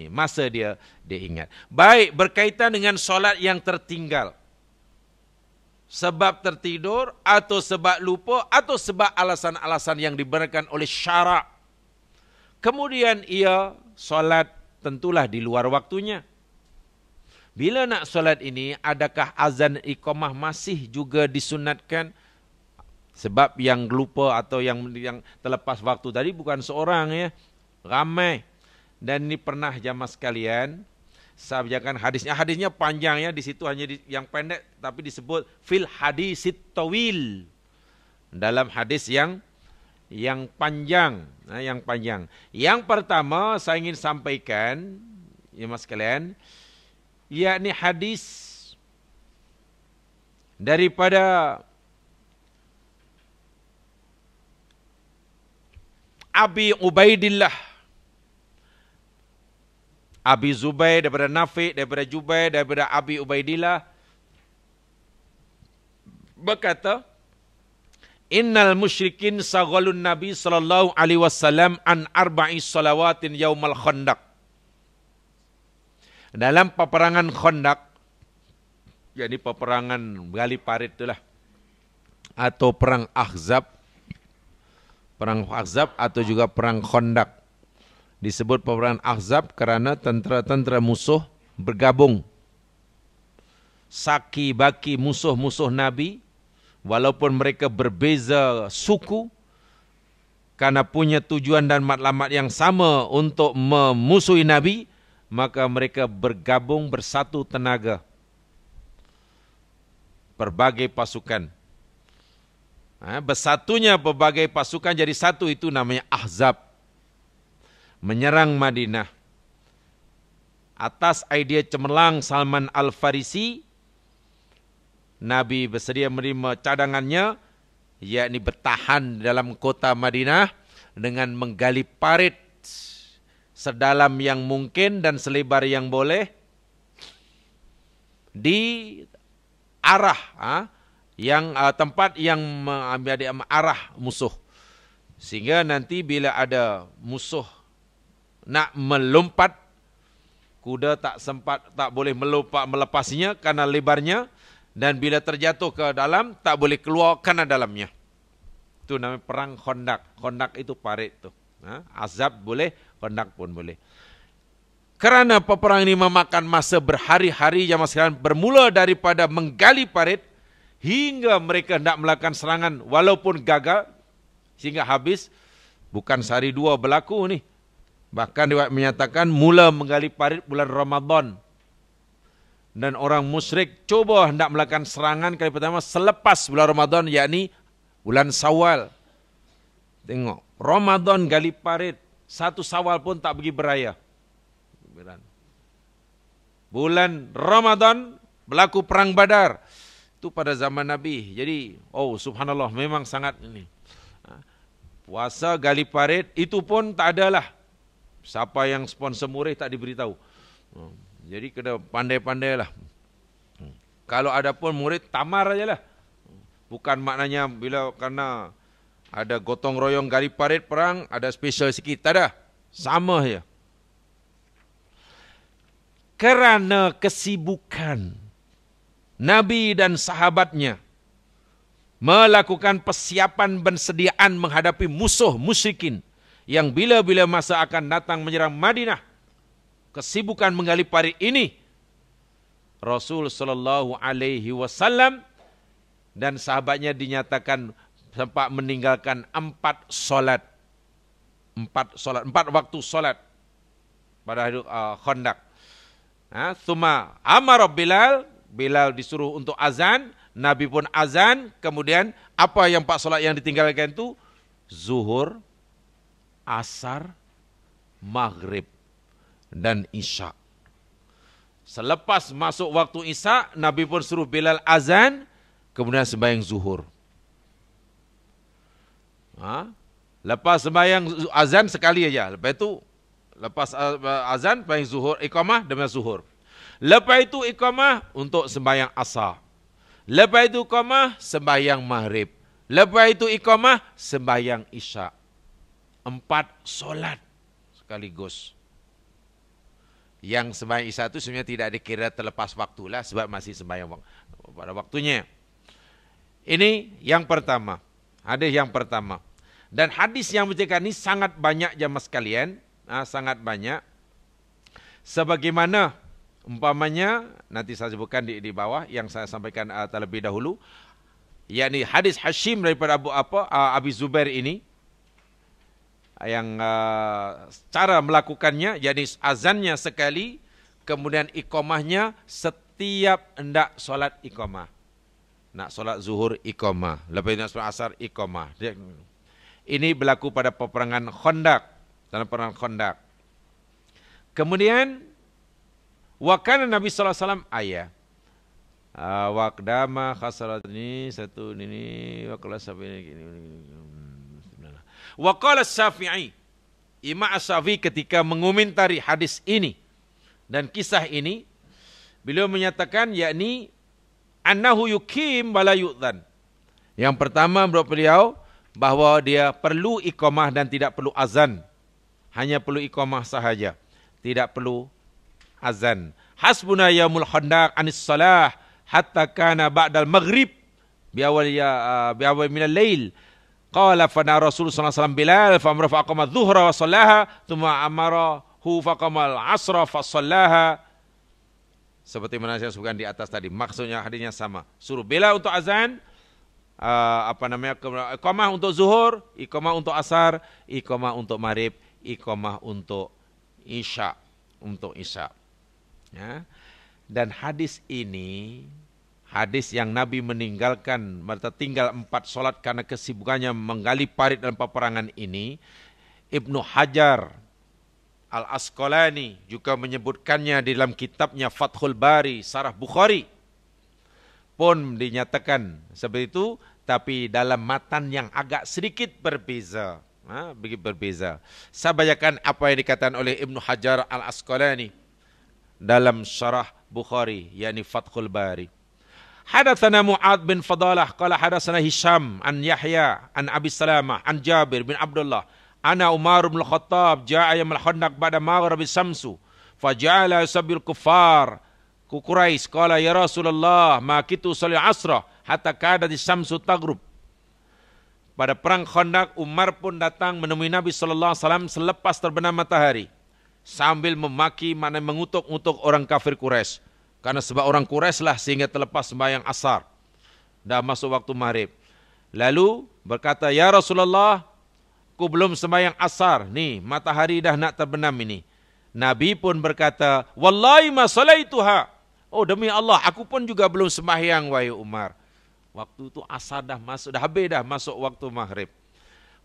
masa dia ingat. Baik, berkaitan dengan solat yang tertinggal, sebab tertidur atau sebab lupa atau sebab alasan-alasan yang diberikan oleh syarak. Kemudian ia solat tentulah di luar waktunya. Bila nak solat ini, adakah azan iqamah masih juga disunatkan? Sebab yang lupa atau yang terlepas waktu tadi bukan seorang ya, ramai. Dan ini pernah jamaah sekalian, saya bacakan hadisnya. Hadisnya panjang ya, di situ hanya yang pendek tapi disebut fil hadisit tawil. Dalam hadis yang panjang, yang panjang. Yang pertama saya ingin sampaikan, ya mas sekalian, yakni hadis daripada Abi Ubaidillah, Abi Zubair, daripada Nafi', daripada Jubair, daripada Abi Ubaidillah berkata, Innal musyrikin saghalun Nabi sallallahu alaihi wasallam an arba'i salawatin yaumal Khandaq. Dalam peperangan Khandaq, yakni peperangan Gali Parit itulah, atau perang Ahzab, atau juga perang Khandaq. Disebut peperangan Ahzab kerana tentera-tentera musuh bergabung. Saki baki musuh-musuh Nabi, walaupun mereka berbeza suku, karena punya tujuan dan matlamat yang sama untuk memusuhi Nabi, maka mereka bergabung bersatu tenaga. Berbagai pasukan. Bersatunya berbagai pasukan jadi satu, itu namanya Ahzab. Menyerang Madinah. Atas idea cemerlang Salman Al-Farisi, Nabi bersedia menerima cadangannya, yakni bertahan dalam kota Madinah dengan menggali parit sedalam yang mungkin dan selebar yang boleh di arah tempat yang arah musuh, sehingga nanti bila ada musuh nak melompat, kuda tak boleh melompat melepasnya karena lebarnya, dan bila terjatuh ke dalam tak boleh keluar karena dalamnya. Itu namanya perang Khandaq. Khandaq itu parit tu. Azab boleh, Khandaq pun boleh. Kerana peperangan ini memakan masa berhari-hari, jamaah sekalian, bermula daripada menggali parit hingga mereka hendak melakukan serangan, walaupun gagal sehingga habis. Bukan sehari dua berlaku ni. Bahkan riwayat menyatakan mula menggali parit bulan Ramadan. Dan orang musyrik cuba hendak melakukan serangan kali pertama selepas bulan Ramadan, yakni bulan Syawal. Tengok, Ramadan gali parit, satu Syawal pun tak pergi beraya. Bulan Ramadan berlaku perang Badar. Itu pada zaman Nabi. Jadi, subhanallah, memang sangat ini. Puasa gali parit itu pun tak adalah. Siapa yang sponsor murid tak diberitahu. Jadi kena pandai-pandailah. Kalau ada pun murid tamar ajalah. Bukan maknanya bila karena ada gotong royong gali parit perang, ada special sikit. Tak ada. Sama saja. Kerana kesibukan Nabi dan sahabatnya melakukan persiapan persediaan menghadapi musuh musyrikin yang bila-bila masa akan datang menyerang Madinah. Kesibukan menggali parit ini, Rasul sallallahu alaihi wasallam dan sahabatnya dinyatakan sempat meninggalkan 4 waktu solat pada hari Khandaq. Tsumma amara Bilal disuruh untuk azan, Nabi pun azan. Kemudian apa yang 4 solat yang ditinggalkan itu? Zuhur, Asar, Maghrib dan Isya. Selepas masuk waktu Isya, Nabi pun suruh Bilal azan, kemudian sembahyang zuhur. Lepas sembahyang azan sekali aja. Lepas itu lepas azan sembahyang zuhur, iqamah demi zuhur. Lepas itu iqamah untuk sembahyang asar. Lepas itu iqamah sembahyang maghrib. Lepas itu iqamah sembahyang isya. 4 solat sekaligus. Yang sembahyang isya itu sebenarnya tidak dikira terlepas waktulah sebab masih sembahyang pada waktunya. Ini yang pertama. Hadis yang pertama. Dan hadis yang menceritakan ini sangat banyak jamaah sekalian, sangat banyak. Sebagaimana umpamanya nanti saya sebutkan di bawah yang saya sampaikan terlebih dahulu, yakni hadis Hashim daripada Abi Zubair ini, yang cara melakukannya, yakni azannya sekali, kemudian iqamahnya setiap hendak solat iqamah. Nak solat zuhur iqamah, lepas nak solat asar iqamah. Ini berlaku pada peperangan Khandaq, dalam perang Khandaq. Kemudian wakana Nabi sallallahu alaihi wasallam ayat waqdama khasarat ini satu ini waqala sampai ini. Waqala Syafi'i, Imam Syafi'i ketika mengomentari hadis ini dan kisah ini, beliau menyatakan yakni annahu yukim wala yu'dhan. Yang pertama menurut beliau bahawa dia perlu iqamah dan tidak perlu azan. Hanya perlu iqamah sahaja, tidak perlu azan. Hasbuna yaumul khandaq anis salah hatta kana ba'dal maghrib biawal minal lail. Qala fana Rasul sallallahu alaihi wasallam Bilal fa amara fa aqama adh-dhuhra wa sallaha thumma amarahu fa aqama al-'asra fa sallaha. Seperti mana saya sebutkan di atas tadi, maksudnya hadisnya sama. Suruh Bilal untuk azan, iqamah untuk zuhur, iqamah untuk asar, iqamah untuk maghrib, iqamah untuk isya, ya. Dan hadis ini, hadis yang Nabi meninggalkan, tertinggal 4 solat karena kesibukannya menggali parit dalam peperangan ini, Ibnu Hajar Al-Asqalani juga menyebutkannya di dalam kitabnya Fathul Bari, Syarah Bukhari. Pun dinyatakan seperti itu, tapi dalam matan yang agak sedikit berbeza. Berbeza. Saya bacakan apa yang dikatakan oleh Ibnu Hajar Al-Asqalani dalam Syarah Bukhari, yakni Fathul Bari. Hadatsana Mu'ad bin Fadalah qala hadatsana Hisham an Yahya an Abi Salamah an Jabir bin Abdullah ana Umar bin Khattab jaa yaumul Khandaq ba'da maghrib syamsu faja'ala yusabbihul kuffar Quraisy qala ya Rasulullah ma kitu salli asra hatta kadat syamsu taghrub. Pada perang Khandaq, Umar pun datang menemui Nabi sallallahu alaihi wasallam selepas terbenam matahari sambil memaki, mengutuk-utuk orang kafir Quraisy. Karena sebab orang Quraisy lah sehingga terlepas sembahyang asar dah masuk waktu maghrib. Lalu berkata, ya Rasulullah, aku belum sembahyang asar, nih matahari dah nak terbenam ini. Nabi pun berkata, wallahi ma salaituha. Oh demi Allah, aku pun juga belum sembahyang wahai Umar. Waktu itu asar dah masuk, dah habis dah masuk waktu maghrib.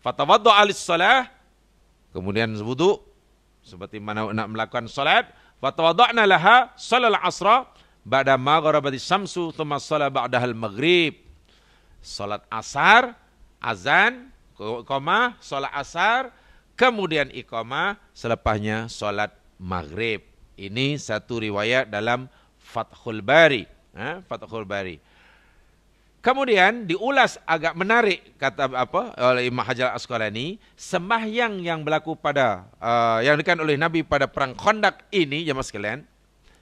Fatawaddu alis salah, kemudian wudu seperti mana nak melakukan salat. Fatawadda'na laha salal asra ba'da maghribati syamsu thumma shalla ba'dahal maghrib. Salat asar, azan, iqamah, salat asar, kemudian iqamah, selepasnya salat maghrib. Ini satu riwayat dalam Fathul Bari, Fathul Bari. Kemudian diulas agak menarik kata oleh Imam Hajar Al-Asqalani, sembahyang yang berlaku pada yang dikatakan oleh Nabi pada perang Khandaq ini jemaah sekalian,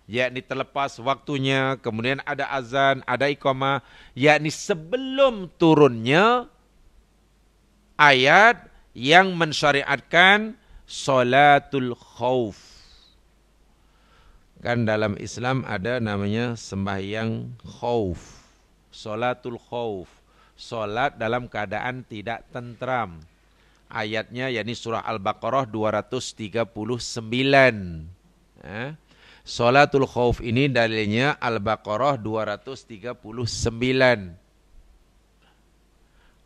yakni terlepas waktunya, kemudian ada azan, ada iqamah, yakni sebelum turunnya ayat yang mensyariatkan salatul khauf. Kan dalam Islam ada namanya sembahyang khauf, salatul khauf, salat dalam keadaan tidak tentram. Ayatnya yakni surah Al-Baqarah 239. Salatul khauf ini dalilnya Al-Baqarah 239.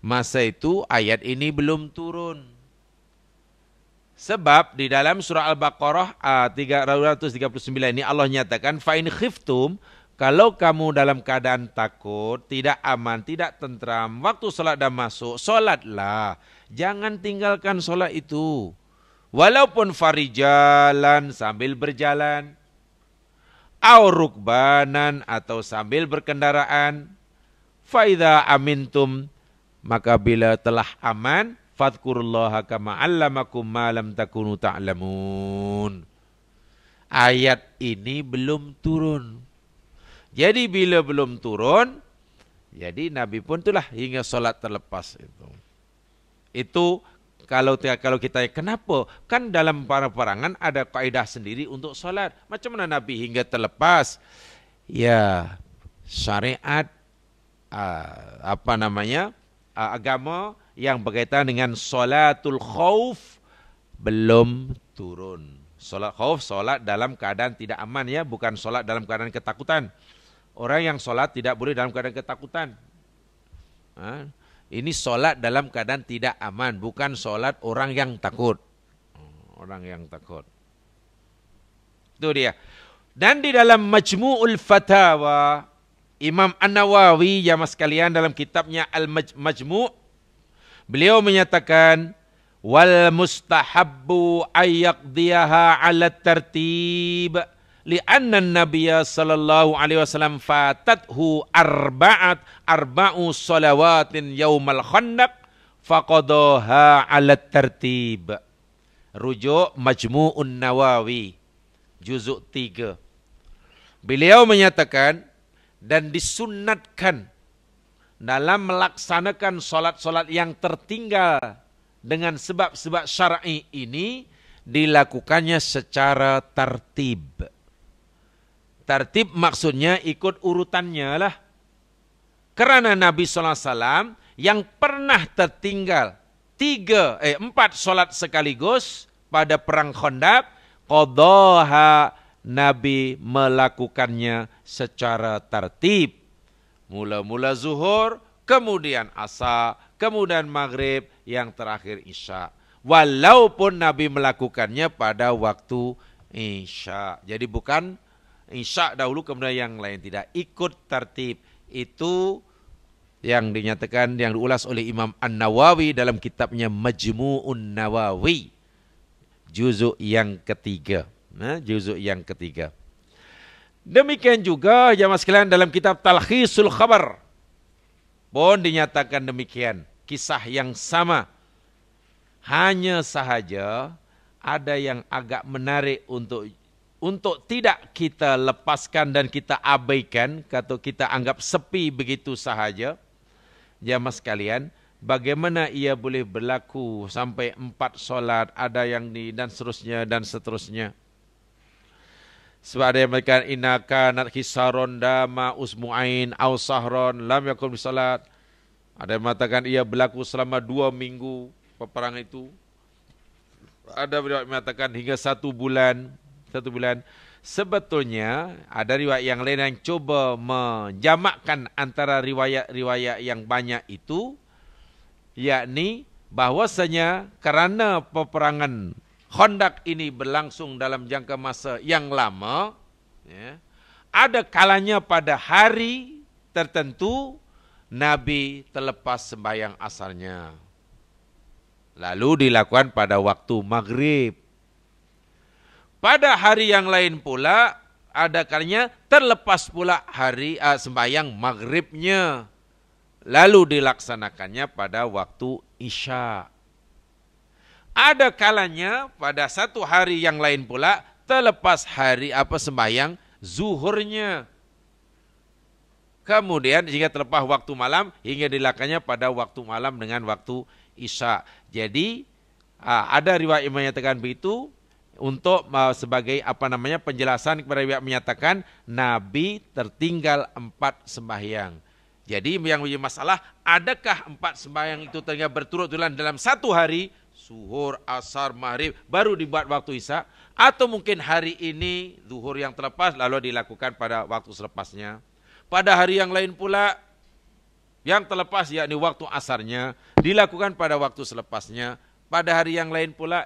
Masa itu ayat ini belum turun. Sebab di dalam surah Al-Baqarah 339 ini Allah nyatakan fa in khiftum, kalau kamu dalam keadaan takut, tidak aman, tidak tentram, waktu salat dah masuk, salatlah. Jangan tinggalkan salat itu. Walaupun farijalan, sambil berjalan, au rukbanan, atau sambil berkendaraan. Fa idza amintum, maka bila telah aman, fadhkurullaha kama 'allamakum ma lam takunu ta'lamun. Ayat ini belum turun. Jadi bila belum turun, jadi Nabi pun itulah hingga solat terlepas itu. Itu kalau kita kenapa? Kan dalam perangan ada kaidah sendiri untuk solat. Macam mana Nabi hingga terlepas? Ya, syariat agama yang berkaitan dengan salatul khauf belum turun. Salat khauf, salat dalam keadaan tidak aman ya, bukan salat dalam keadaan ketakutan. Orang yang salat tidak boleh dalam keadaan ketakutan. Ini salat dalam keadaan tidak aman, bukan salat orang yang takut. Orang yang takut. Itu dia. Dan di dalam Majmu'ul Fatawa, Imam An-Nawawi jamaah sekalian dalam kitabnya Al-Majmu', beliau menyatakan wal mustahabbu ayyaqdiyaha 'ala tartib li'anna an-nabiyya sallallahu alaihi wasallam fatathu arba'u salawatin yaumal khandaq faqadaha 'ala tartib. Rujuk Majmu'un Nawawi juzuk 3. Beliau menyatakan dan disunnatkan dalam melaksanakan solat-solat yang tertinggal dengan sebab-sebab syar'i ini dilakukannya secara tertib. Tertib maksudnya ikut urutannya lah. Karena Nabi SAW yang pernah tertinggal 4 solat sekaligus pada perang Khandaq, qadaha, Nabi melakukannya secara tertib. Mula-mula zuhur, kemudian asar, kemudian maghrib, yang terakhir isya. Walaupun Nabi melakukannya pada waktu isya. Jadi bukan isya dahulu kemudian yang lain, tidak. Ikut tertib. Itu yang dinyatakan, yang diulas oleh Imam An-Nawawi dalam kitabnya Majmu'un Nawawi. Juzuk yang ketiga. Juzuk yang ketiga. Demikian juga jamaah sekalian dalam kitab Talkhisul Khabar pun dinyatakan demikian, kisah yang sama. Hanya sahaja ada yang agak menarik untuk tidak kita lepaskan dan kita abaikan, atau kita anggap sepi begitu sahaja. Jamaah sekalian, bagaimana ia boleh berlaku sampai 4 solat, ada yang dan seterusnya dan seterusnya. Sebab ada yang mengatakan inna kanat khisaron dama usmu'ain aw sahron lam yakun bisalat. Ada yang mengatakan ia berlaku selama 2 minggu peperangan itu. Ada riwayat mengatakan hingga 1 bulan. 1 bulan. Sebetulnya ada riwayat yang lain yang coba menjamakkan antara riwayat-riwayat yang banyak itu, yakni bahwasanya kerana peperangan Khandaq ini berlangsung dalam jangka masa yang lama, ya, ada kalanya pada hari tertentu Nabi terlepas sembahyang asarnya. Lalu dilakukan pada waktu maghrib. Pada hari yang lain pula ada kalanya terlepas pula hari sembahyang maghribnya. Lalu dilaksanakannya pada waktu isya. Ada kalanya pada satu hari yang lain pula terlepas hari sembahyang zuhurnya. Kemudian jika terlepas waktu malam hingga dilakukannya pada waktu malam dengan waktu isya. Jadi ada riwayat yang menyatakan begitu untuk sebagai penjelasan kepada riwayat menyatakan Nabi tertinggal 4 sembahyang. Jadi yang menjadi masalah, adakah 4 sembahyang itu tertinggal berturut-turut dalam satu hari, zuhur, asar, maghrib, baru dibuat waktu isya, atau mungkin hari ini zuhur yang terlepas lalu dilakukan pada waktu selepasnya. Pada hari yang lain pula yang terlepas yakni waktu asarnya dilakukan pada waktu selepasnya. Pada hari yang lain pula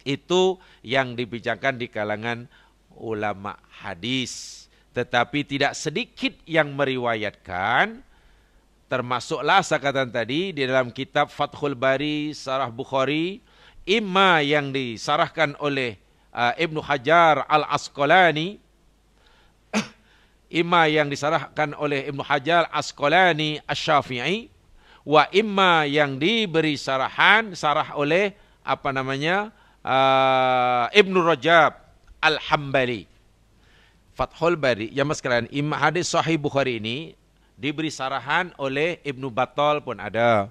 itu yang dibincangkan di kalangan ulama hadis. Tetapi tidak sedikit yang meriwayatkan, termasuklah sakatan tadi di dalam kitab Fathul Bari Sarah Bukhari, imma yang disarahkan oleh Ibnu Hajar Al-Asqalani, imma yang disarahkan oleh Ibnu Hajar Asqalani Asy-Syafi'i, wa imma yang diberi sarah oleh Ibnu Rajab Al-Hambali. Fathul Bari, ya mas sekalian, hadis Sahih Bukhari ini diberi sarahan oleh Ibnu Battal pun ada.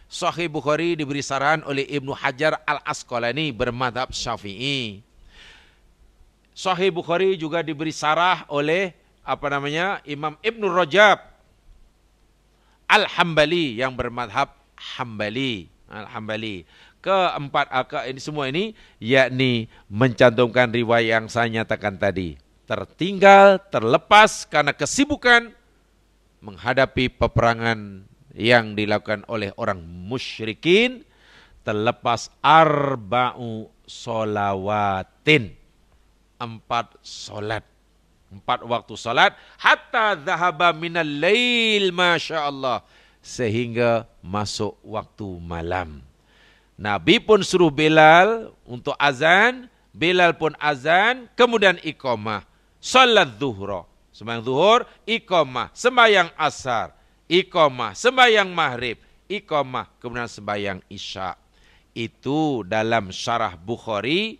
Sahih Bukhari diberi sarahan oleh Ibnu Hajar Al-Asqalani bermadhab Syafi'i. Sahih Bukhari juga diberi sarah oleh Imam Ibnu Rajab Al-Hambali yang bermadhab Hambali. Al-Hambali. Ini semua ini yakni mencantumkan riwayat yang saya nyatakan tadi. Tertinggal, terlepas karena kesibukan menghadapi peperangan yang dilakukan oleh orang musyrikin, terlepas arba'u sholawatin, 4 solat. 4 waktu salat, hatta dhahaba minal lail, masya Allah, sehingga masuk waktu malam. Nabi pun suruh Bilal untuk azan, Bilal pun azan, kemudian iqamah, salat zuhra, sembahyang zuhur, iqamah, sembahyang asar, iqamah, sembahyang maghrib, iqamah, kemudian sembahyang isya. Itu dalam syarah Bukhari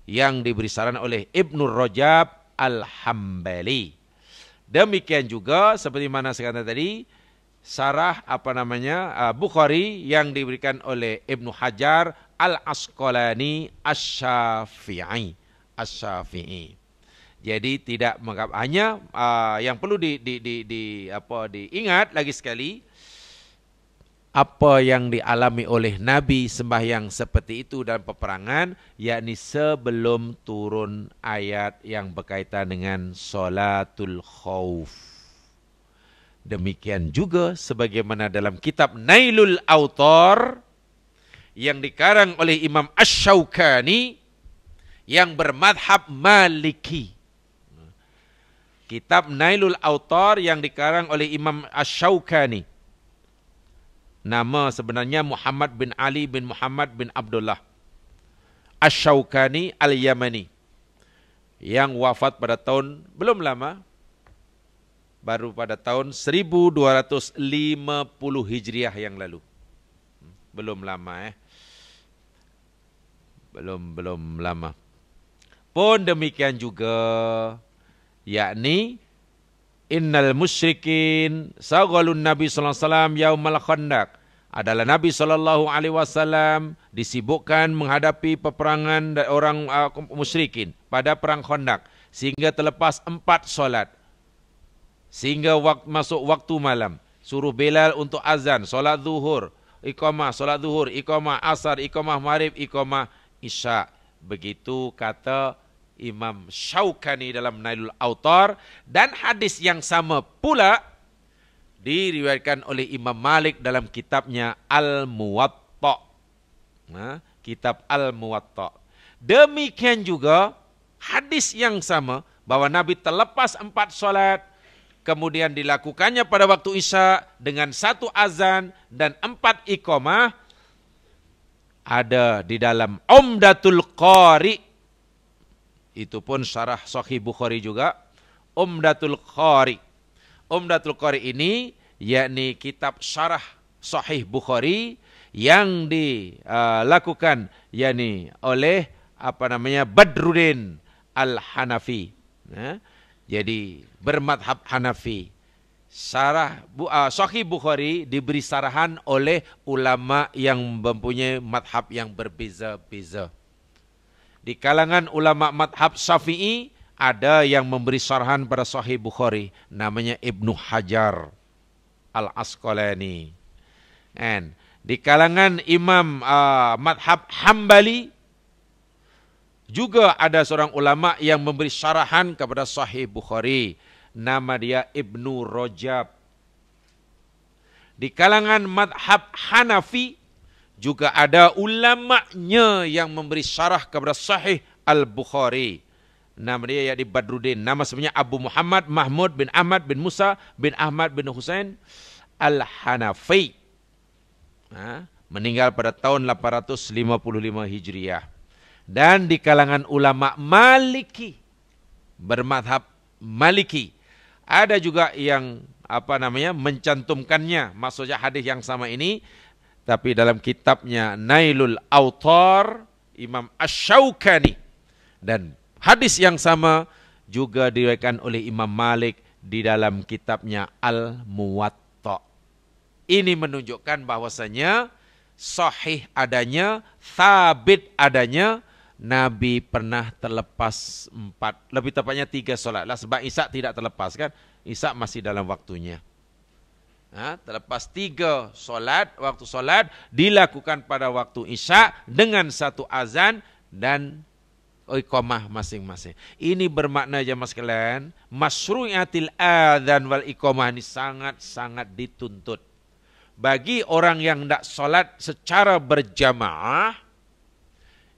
yang diberi saran oleh Ibnu Rajab Al-Hambali. Demikian juga seperti mana saya katakan tadi, sarah Bukhari yang diberikan oleh Ibnu Hajar Al-Asqalani Asy-Syafi'i. Jadi tidak hanya yang perlu diingat lagi sekali, apa yang dialami oleh Nabi sembahyang seperti itu dalam peperangan, yakni sebelum turun ayat yang berkaitan dengan sholatul khauf. Demikian juga sebagaimana dalam kitab Nailul Autar yang dikarang oleh Imam Asy-Syaukani yang bermadhab Maliki. Kitab Nailul Autar yang dikarang oleh Imam Asy-Syaukani. Nama sebenarnya Muhammad bin Ali bin Muhammad bin Abdullah Asy-Syaukani Al-Yamani, yang wafat pada tahun belum lama, baru pada tahun 1250 Hijriah yang lalu. Belum lama belum lama. Pun demikian juga, yakni innal musyrikin saghalun Nabi sallallahu alaihi wasallam yaumal Khandaq, adalah Nabi sallallahu alaihi wasallam disibukkan menghadapi peperangan orang musyrikin pada perang Khandaq sehingga terlepas 4 solat, sehingga masuk waktu malam, suruh Bilal untuk azan, solat zuhur, iqamah, solat zuhur, iqamah asar, iqamah maghrib, iqamah isya. Begitu kata Imam Syaukani dalam Nailul Autar, dan hadis yang sama pula diriwayatkan oleh Imam Malik dalam kitabnya Al-Muwatta. Kitab Al-Muwatta. Demikian juga hadis yang sama bahwa Nabi terlepas 4 solat, kemudian dilakukannya pada waktu isya dengan 1 azan dan 4 iqamah, ada di dalam Umdatul Qari. Itu pun syarah Sahih Bukhari juga, Umdatul Qari. Umdatul Qari ini yakni kitab syarah Sahih Bukhari yang dilakukan yakni oleh Badruddin Al-Hanafi. Jadi bermadhab Hanafi. Sahih Bukhari diberi sarahan oleh ulama yang mempunyai madhab yang berbeza-beza. Di kalangan ulama madhab Syafi'i ada yang memberi sarahan pada Sahih Bukhari, namanya Ibnu Hajar Al-Asqalani. And di kalangan imam madhab Hambali juga ada seorang ulama yang memberi sarahan kepada Sahih Bukhari. Nama dia Ibnu Rajab. Di kalangan madhab Hanafi juga ada ulamanya yang memberi syarah kepada Sahih Al-Bukhari. Nama dia Yadi Badruddin. Nama sebenarnya Abu Muhammad Mahmud bin Ahmad bin Musa bin Ahmad bin Husain Al-Hanafi. Meninggal pada tahun 855 Hijriah. Dan di kalangan ulama Maliki, bermadhab Maliki, ada juga yang mencantumkannya, maksudnya hadis yang sama ini, tapi dalam kitabnya Nailul Autar Imam Asy-Syaukani, dan hadis yang sama juga diriwayatkan oleh Imam Malik di dalam kitabnya Al-Muwatta. Ini menunjukkan bahwasanya sahih adanya, sabit adanya, Nabi pernah terlepas 4, lebih tepatnya 3 solat lah. Sebab Isya tidak terlepas kan. Isya masih dalam waktunya. Terlepas 3 solat, waktu solat dilakukan pada waktu Isya dengan 1 azan dan iqamah masing-masing. Ini bermakna jemaah sekalian, masyru'iyatil adzan wal iqamah ini sangat-sangat dituntut. Bagi orang yang tidak solat secara berjamaah,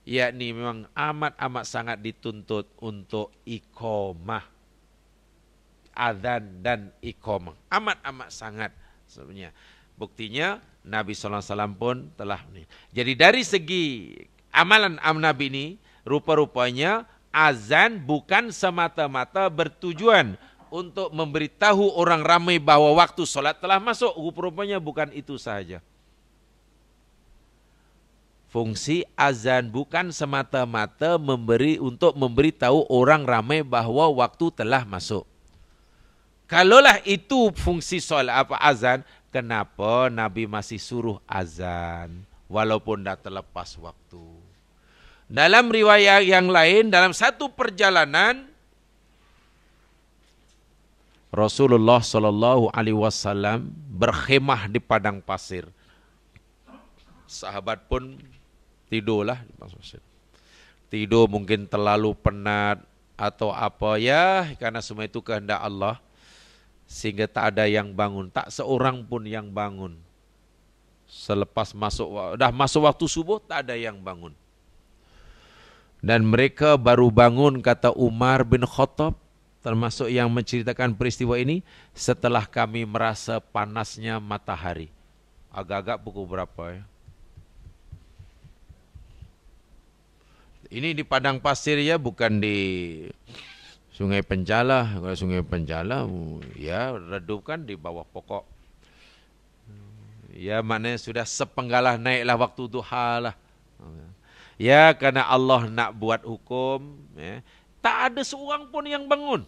yakni memang amat sangat dituntut untuk iqamah, adzan dan iqamah, amat sangat sebenarnya. Buktinya Nabi SAW pun telah. Jadi dari segi amalan Nabi ini, rupa-rupanya azan bukan semata-mata bertujuan untuk memberitahu orang ramai bahwa waktu solat telah masuk. Rupa-rupanya bukan itu saja. Fungsi azan bukan semata-mata untuk memberitahu orang ramai bahwa waktu telah masuk. Kalaulah itu fungsi solat azan, kenapa Nabi masih suruh azan walaupun dah terlepas waktu? Dalam riwayat yang lain, dalam satu perjalanan Rasulullah SAW berkhemah di padang pasir. Sahabat pun tidurlah. Tidur mungkin terlalu penat atau apa ya, karena semua itu kehendak Allah. Sehingga tak ada yang bangun, tak seorang pun yang bangun. Selepas dah masuk waktu subuh, tak ada yang bangun. Dan mereka baru bangun, kata Umar bin Khattab, termasuk yang menceritakan peristiwa ini, setelah kami merasa panasnya matahari. Agak-agak pukul berapa ya? Ini di padang pasir ya, bukan di Sungai Pencala. Kalau Sungai Pencala, ya redupkan di bawah pokok. Ya maknanya sudah sepenggalah naiklah waktu duha lah. Ya karena Allah nak buat hukum, ya, tak ada seorang pun yang bangun.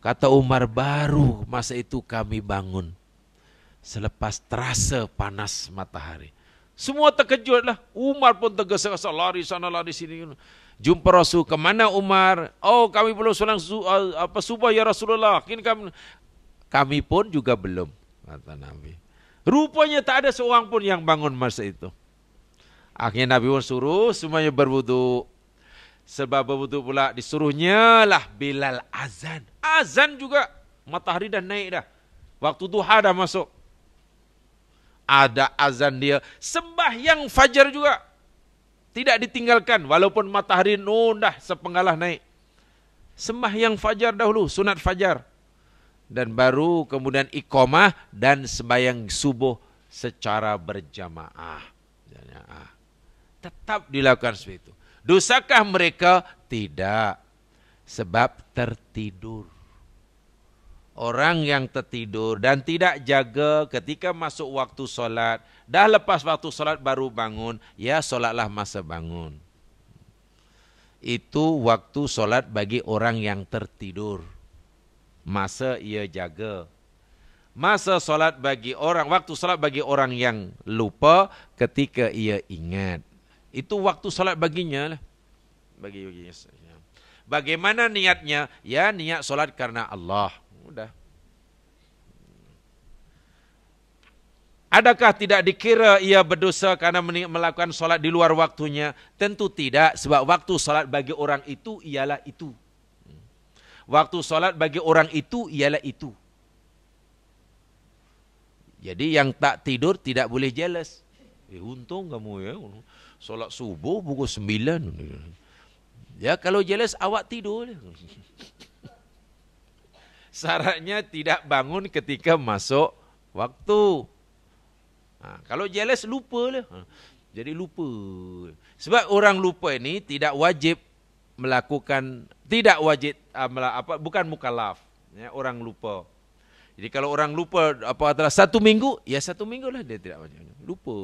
Kata Umar, baru masa itu kami bangun. Selepas terasa panas matahari. Semua terkejutlah. Umar pun tergesa-gesa, lari sana lari sini. Jumpa Rasul, kemana Umar? Oh, kami belum solat subuh ya Rasulullah. Kami pun juga belum, kata Nabi. Rupanya tak ada seorang pun yang bangun masa itu. Akhirnya Nabi pun suruh semuanya berwudu. Sebab berwudu pula disuruhnya lah Bilal azan. Azan juga, matahari dah naik dah. Waktu duha dah masuk. Ada azan dia, sembahyang fajar juga tidak ditinggalkan walaupun matahari dah sepenggalah naik. Sembahyang fajar dahulu, sunat fajar, dan baru kemudian iqamah dan sembahyang subuh secara berjamaah. Tetap dilakukan seperti itu. Dosakah mereka? Tidak, sebab tertidur. Orang yang tertidur dan tidak jaga ketika masuk waktu solat, dah lepas waktu solat baru bangun, ya solatlah masa bangun. itu waktu solat bagi orang yang tertidur. Masa ia jaga. Masa solat bagi orang, waktu solat bagi orang yang lupa ketika ia ingat. Itu waktu solat baginya lah. Baginya. Bagaimana niatnya? Ya niat solat karena Allah. Udah. Adakah tidak dikira ia berdosa karena melakukan solat di luar waktunya? Tentu tidak, sebab waktu solat bagi orang itu ialah itu. Waktu solat bagi orang itu ialah itu. Jadi yang tak tidur tidak boleh jealous. Untung kamu ya, solat subuh pukul 9. Ya kalau jealous awak tidur. Syaratnya tidak bangun ketika masuk waktu. Kalau jealous lupa lah. Jadi lupa. Sebab orang lupa ini tidak wajib melakukan, tidak wajib bukan mukallaf. Ya, orang lupa. Jadi kalau orang lupa adalah 1 minggu, ya 1 minggu lah dia tidak wajib. Lupa.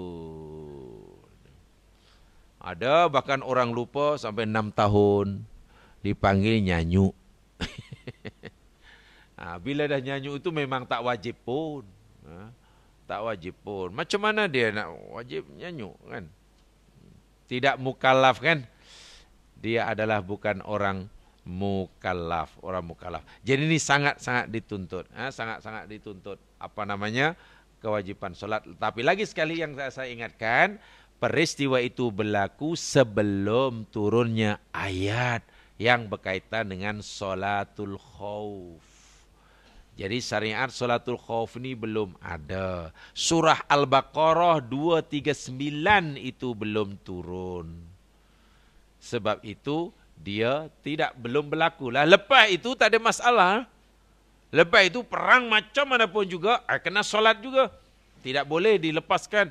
Ada bahkan orang lupa sampai 6 tahun dipanggil nyanyuk. Bila dah nyanyuk itu memang tak wajib pun. Tak wajib pun. Macam mana dia nak wajib nyanyuk kan? Tidak mukallaf kan? Dia adalah bukan orang mukallaf, orang mukallaf. Jadi ini sangat-sangat dituntut, sangat-sangat dituntut kewajiban solat. Tapi lagi sekali yang saya ingatkan, peristiwa itu berlaku sebelum turunnya ayat yang berkaitan dengan solatul khauf. Jadi syariat solatul khauf ini belum ada. Surah Al-Baqarah 239 itu belum turun. Sebab itu dia belum berlaku lah. Lepas itu tak ada masalah. Lepas itu perang macam mana pun juga kena solat juga. Tidak boleh dilepaskan.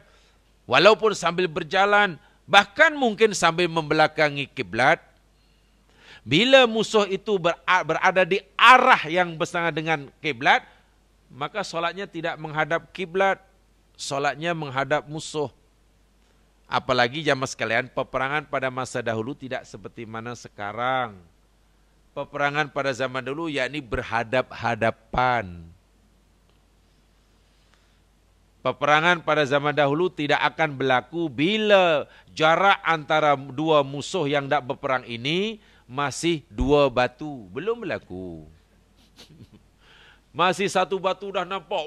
Walaupun sambil berjalan, bahkan mungkin sambil membelakangi kiblat. Bila musuh itu berada di arah yang bersama dengan kiblat, maka solatnya tidak menghadap kiblat, solatnya menghadap musuh. Apalagi jamaah sekalian, peperangan pada masa dahulu tidak seperti mana sekarang. Peperangan pada zaman dulu yakni berhadap-hadapan. Peperangan pada zaman dahulu tidak akan berlaku bila jarak antara dua musuh yang tak berperang ini masih 2 batu. Belum berlaku. Masih 1 batu dah nampak.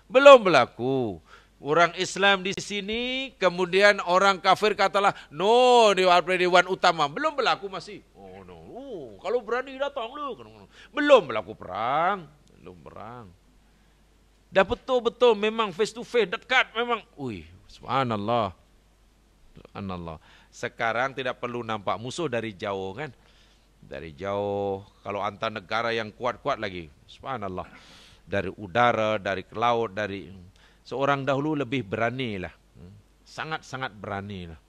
Belum berlaku. Orang Islam di sini, kemudian orang kafir katalah, no, Dewan Utama. Belum berlaku masih. Oh no, kalau berani datang lu. Belum berlaku perang. Belum perang. Dah betul-betul memang face to face, dekat memang. Subhanallah. Subhanallah. Sekarang tidak perlu nampak musuh dari jauh kan. Dari jauh, kalau antar negara yang kuat-kuat lagi. Subhanallah. Dari udara, dari laut, dari... Seorang dahulu lebih berani lah. Sangat-sangat berani lah.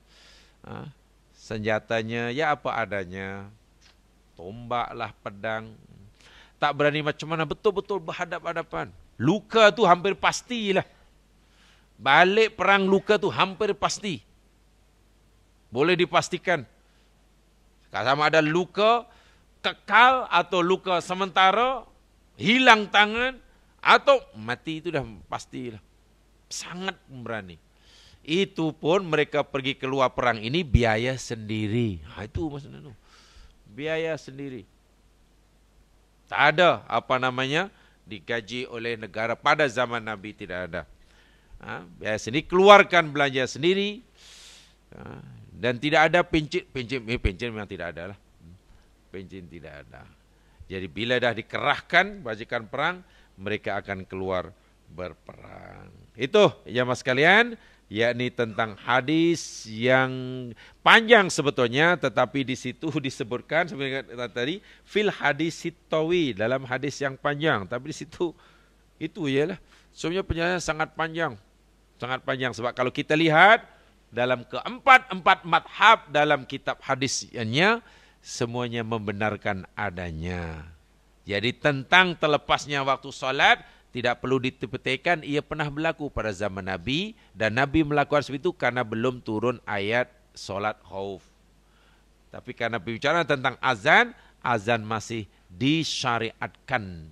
Senjatanya ya apa adanya. Tombak lah, pedang. Tak berani macam mana, betul-betul berhadap-hadapan. Luka tu hampir pastilah. Balik perang luka tu hampir pasti. Boleh dipastikan. Sama ada luka kekal atau luka sementara, hilang tangan, atau mati, itu dah pastilah. Sangat berani. Itu pun mereka pergi keluar perang ini biaya sendiri. Itu maksudnya tu. Biaya sendiri. Tak ada digaji oleh negara pada zaman Nabi, tidak ada. Biaya sendiri, keluarkan belanja sendiri. Dan tidak ada pencin memang tidak ada lah. Pencin tidak ada. Jadi bila dah dikerahkan bajikan perang, mereka akan keluar berperang. Itu jamaah sekalian, yakni tentang hadis yang panjang sebetulnya, tetapi di situ disebutkan seperti tadi fil hadis sitawi, dalam hadis yang panjang, tapi di situ itu ialah sebenarnya penjelasan sangat panjang. Sangat panjang sebab kalau kita lihat dalam keempat madhab dalam kitab hadisnya, semuanya membenarkan adanya. Jadi tentang terlepasnya waktu solat, tidak perlu dipertikaikan, ia pernah berlaku pada zaman Nabi, dan Nabi melakukan seperti itu karena belum turun ayat solat khauf. Tapi karena bicara tentang azan, azan masih disyariatkan.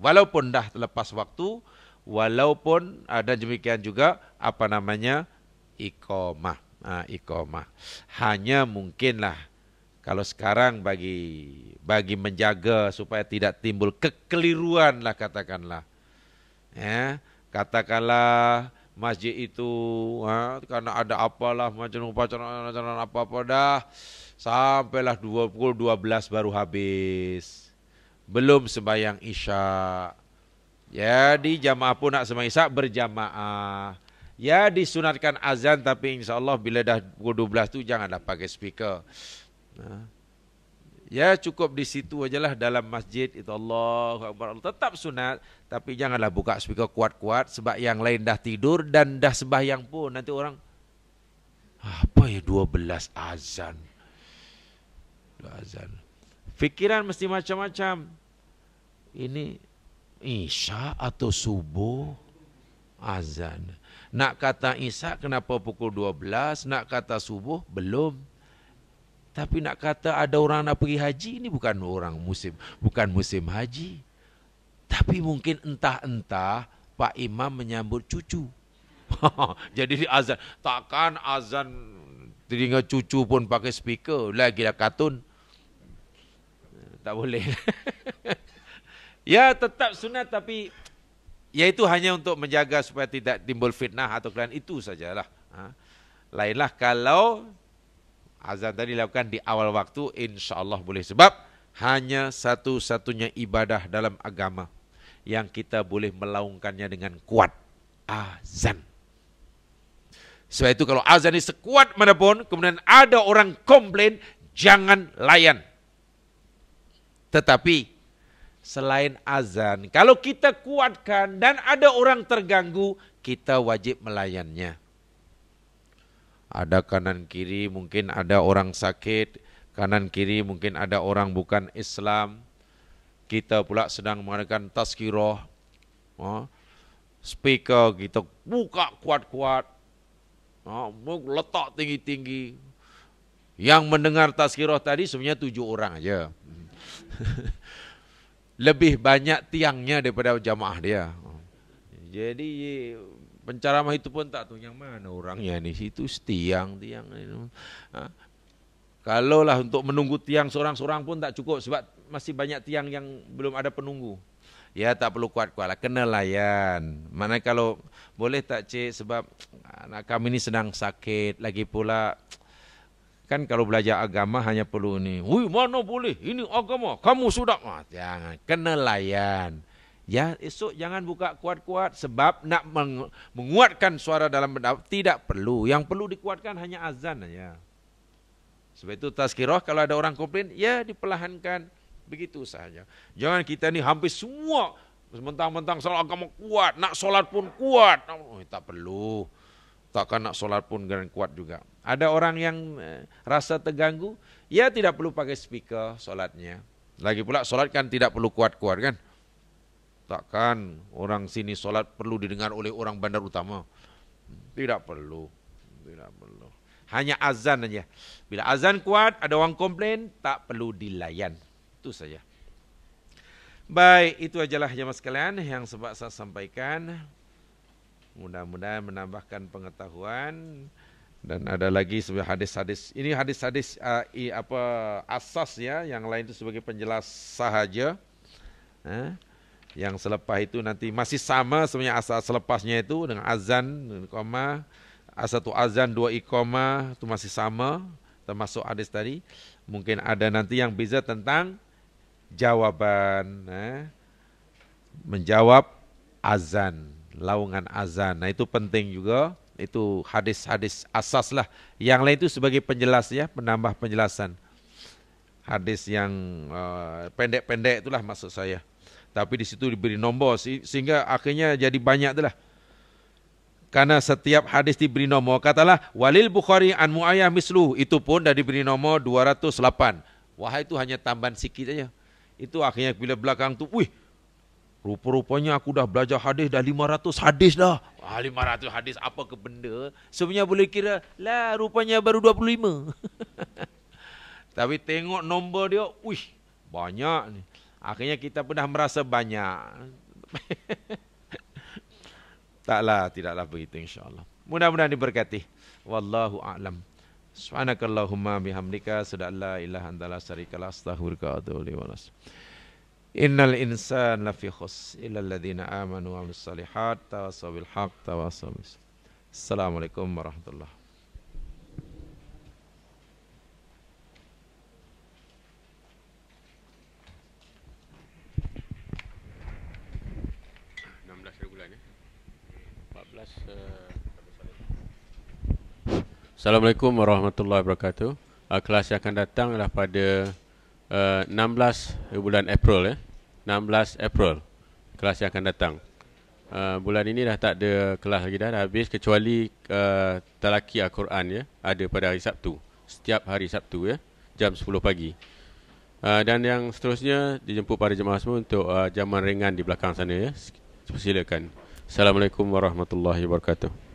Walaupun dah lepas waktu, walaupun ada demikian juga iqamah. Iqamah. Hanya mungkinlah kalau sekarang bagi menjaga supaya tidak timbul kekeliruan lah katakanlah. Ya, katakanlah masjid itu karena ada apalah macam upacara apa-apa dah sampailah pukul 12 baru habis. Belum sembahyang isya. Jadi jamaah pun nak sembahyang isya berjamaah. Ya disunatkan azan tapi insyaAllah bila dah pukul 12 tu janganlah pakai speaker. Ya cukup di situ ajalah dalam masjid itu Allahu Akbar. Tetap sunat tapi janganlah buka speaker kuat-kuat sebab yang lain dah tidur dan dah sembahyang pun nanti orang apa ya 12 azan. Fikiran mesti macam-macam. Ini isya atau subuh azan. Nak kata isya kenapa pukul 12, nak kata subuh belum. Tapi nak kata ada orang nak pergi haji, ini bukan musim haji. Tapi mungkin entah-entah Pak Imam menyambut cucu. Jadi azan, takkan azan telinga cucu pun pakai speaker, lagi dah kartun. Tak boleh. Ya tetap sunat tapi ya itu hanya untuk menjaga supaya tidak timbul fitnah atau kalian itu sajalah. Lainlah kalau azan tadi dilakukan di awal waktu insya-Allah boleh sebab hanya satu-satunya ibadah dalam agama yang kita boleh melaungkannya dengan kuat, azan. Sebab itu kalau azan ini sekuat manapun kemudian ada orang komplain jangan layan. Tetapi selain azan, kalau kita kuatkan dan ada orang terganggu, kita wajib melayannya. Ada kanan kiri, mungkin ada orang sakit, kanan kiri mungkin ada orang bukan Islam. Kita pula sedang mengadakan tazkirah. Speaker kita buka kuat-kuat. Letak tinggi-tinggi. Yang mendengar tazkirah tadi sebenarnya 7 orang aja. Lebih banyak tiangnya daripada jamaah dia. Jadi penceramah itu pun tak tahu yang mana orangnya ni. Situ tiang. Kalaulah untuk menunggu tiang seorang-seorang pun tak cukup sebab masih banyak tiang yang belum ada penunggu. Ya tak perlu kuat-kuat lah, kena layan. Mana kalau boleh tak cik sebab anak kami ni sedang sakit. Lagi pula kan kalau belajar agama hanya perlu ni. Mana boleh, ini agama, kamu sudah. Jangan, kena layan. Ya esok jangan buka kuat-kuat sebab nak menguatkan suara dalam pendapat tidak perlu. Yang perlu dikuatkan hanya azan saja. Sebab itu tazkirah kalau ada orang komplain, ya diperlahankan. Begitu saja. Jangan kita ni hampir semua mentang-mentang soal agama kuat, nak solat pun kuat. Tak perlu. Takkan nak solat pun dengan kuat juga. Ada orang yang rasa terganggu, ya tidak perlu pakai speaker solatnya. Lagi pula solat kan tidak perlu kuat-kuat kan. Takkan orang sini solat perlu didengar oleh orang bandar utama. Tidak perlu. Tidak perlu. Hanya azan saja. Bila azan kuat, ada orang komplain, tak perlu dilayan. Itu saja. Baik, itu ajalah jemaah sekalian yang sebab saya sampaikan. Mudah-mudahan menambahkan pengetahuan dan ada lagi sebuah hadis-hadis. Ini hadis-hadis asas ya, yang lain itu sebagai penjelas sahaja. Yang selepas itu nanti masih sama sebenarnya asas selepasnya itu dengan azan, iqamah, satu azan, 2 iqamah itu masih sama termasuk hadis tadi. Mungkin ada nanti yang beza tentang jawaban, menjawab azan, laungan azan. Nah itu penting juga, itu hadis-hadis asas lah. Yang lain itu sebagai penjelas ya, penambah penjelasan. Hadis yang pendek-pendek itulah maksud saya. Tapi di situ diberi nombor sehingga akhirnya jadi banyak itulah. Karena setiap hadis diberi nombor, katalah walil Bukhari an Mu'ayyah mislu, itu pun dah diberi nombor 208. Wah itu hanya tambahan sikit saja. Itu akhirnya bila belakang tu, wih, Rupa-rupanya aku dah belajar hadis dah 500 hadis dah. 500 hadis apa ke benda? Sebenarnya boleh kira, lah rupanya baru 25. Tapi tengok nombor dia, wih, banyak ni. Akhirnya kita pun dah merasa banyak. Tidaklah begitu insya-Allah. Mudah-mudahan diberkati. Wallahu a'lam. Subhanakallahumma bihamdika asyhadu an la ilaha illa anta astaghfiruka wa atubu ilaik. Innal insana lafi khusr illa alladziina aamanu wa 'amilus shalihaat tawassaw bil haqq tawassaw bis. Assalamualaikum warahmatullahi. Assalamualaikum warahmatullahi wabarakatuh. Kelas yang akan datang adalah pada 16 bulan April 16 April kelas yang akan datang. Bulan ini dah tak ada kelas lagi, dah habis, kecuali talaki Al-Quran ada pada hari Sabtu. Setiap hari Sabtu jam 10 pagi. Dan yang seterusnya dijemput para jemaah semua untuk jaman ringan di belakang sana Silakan. Assalamualaikum warahmatullahi wabarakatuh.